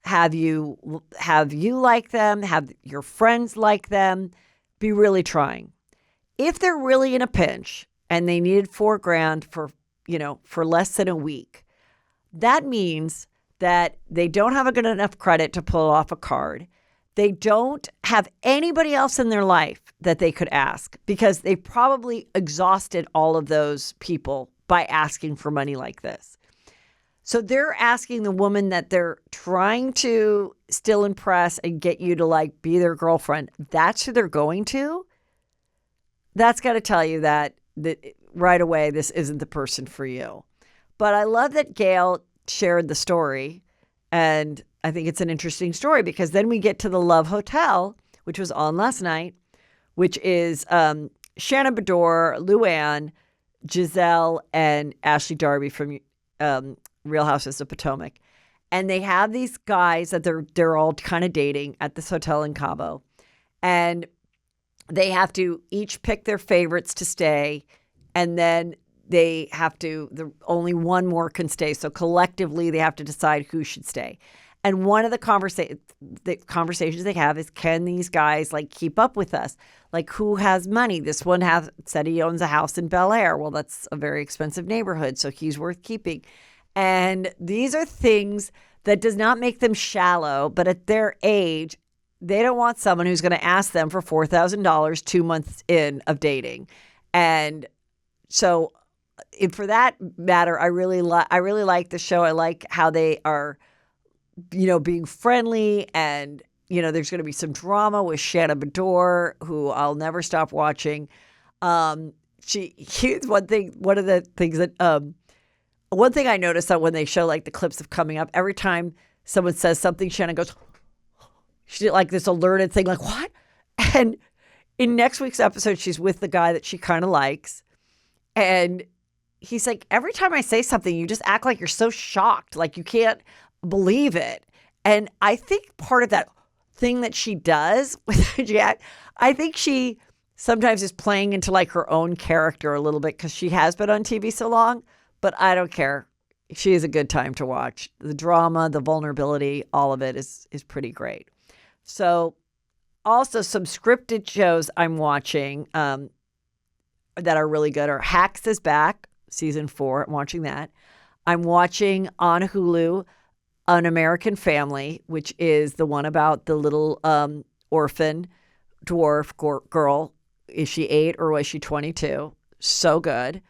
have you like them, have your friends like them, be really trying. If they're really in a pinch and they needed $4,000 for less than a week, that means that they don't have a good enough credit to pull off a card. They don't have anybody else in their life that they could ask because they probably exhausted all of those people by asking for money like this. So they're asking the woman that they're trying to still impress and get you to like be their girlfriend. That's who they're going to. That's got to tell you that right away, this isn't the person for you. But I love that Gayle shared the story. And I think it's an interesting story because then we get to the Love Hotel, which was on last night, which is Shannon Bedore, Luann, Giselle, and Ashley Darby from Real Housewives of Potomac. And they have these guys that they're all kind of dating at this hotel in Cabo. And they have to each pick their favorites to stay. And then only one more can stay. So collectively, they have to decide who should stay. And one of the conversations they have is, can these guys like keep up with us? Like, who has money? This one said he owns a house in Bel Air. Well, that's a very expensive neighborhood, so he's worth keeping. And these are things that does not make them shallow, but at their age, they don't want someone who's going to ask them for $4,000 2 months in of dating. And so for that matter, I really like the show. I like how they are, being friendly, and, there's going to be some drama with Shannon Bedore, who I'll never stop watching. One thing I noticed that when they show like the clips of coming up, every time someone says something, Shannon goes, she did like this alerted thing, like, what? And in next week's episode, she's with the guy that she kind of likes. And he's like, every time I say something, you just act like you're so shocked. Like you can't believe it. And I think part of that thing that she does with Jack, I think she sometimes is playing into like her own character a little bit because she has been on TV so long, but I don't care. She is a good time to watch. The drama, the vulnerability, all of it is pretty great. So also some scripted shows I'm watching that are really good are Hacks is Back, season 4. I'm watching that. I'm watching on Hulu An American Family, which is the one about the little orphan dwarf girl. Is she 8 or was she 22? So good.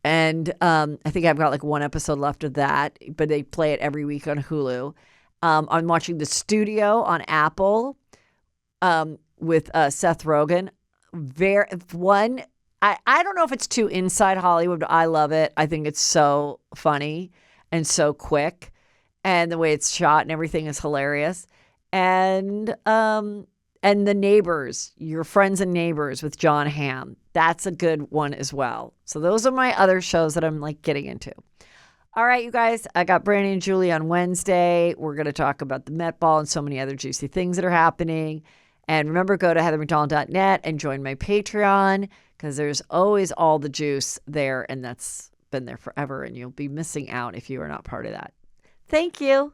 And I think I've got like one episode left of that, but they play it every week on Hulu. I'm watching The Studio on Apple with Seth Rogen. I don't know if it's too inside Hollywood, but I love it. I think it's so funny and so quick. And the way it's shot and everything is hilarious. And The Neighbors, Your Friends and Neighbors with John Hamm. That's a good one as well. So those are my other shows that I'm like getting into. All right, you guys, I got Brandy and Julie on Wednesday. We're going to talk about the Met Ball and so many other juicy things that are happening. And remember, go to heathermcdonald.net and join my Patreon because there's always all the juice there. And that's been there forever. And you'll be missing out if you are not part of that. Thank you.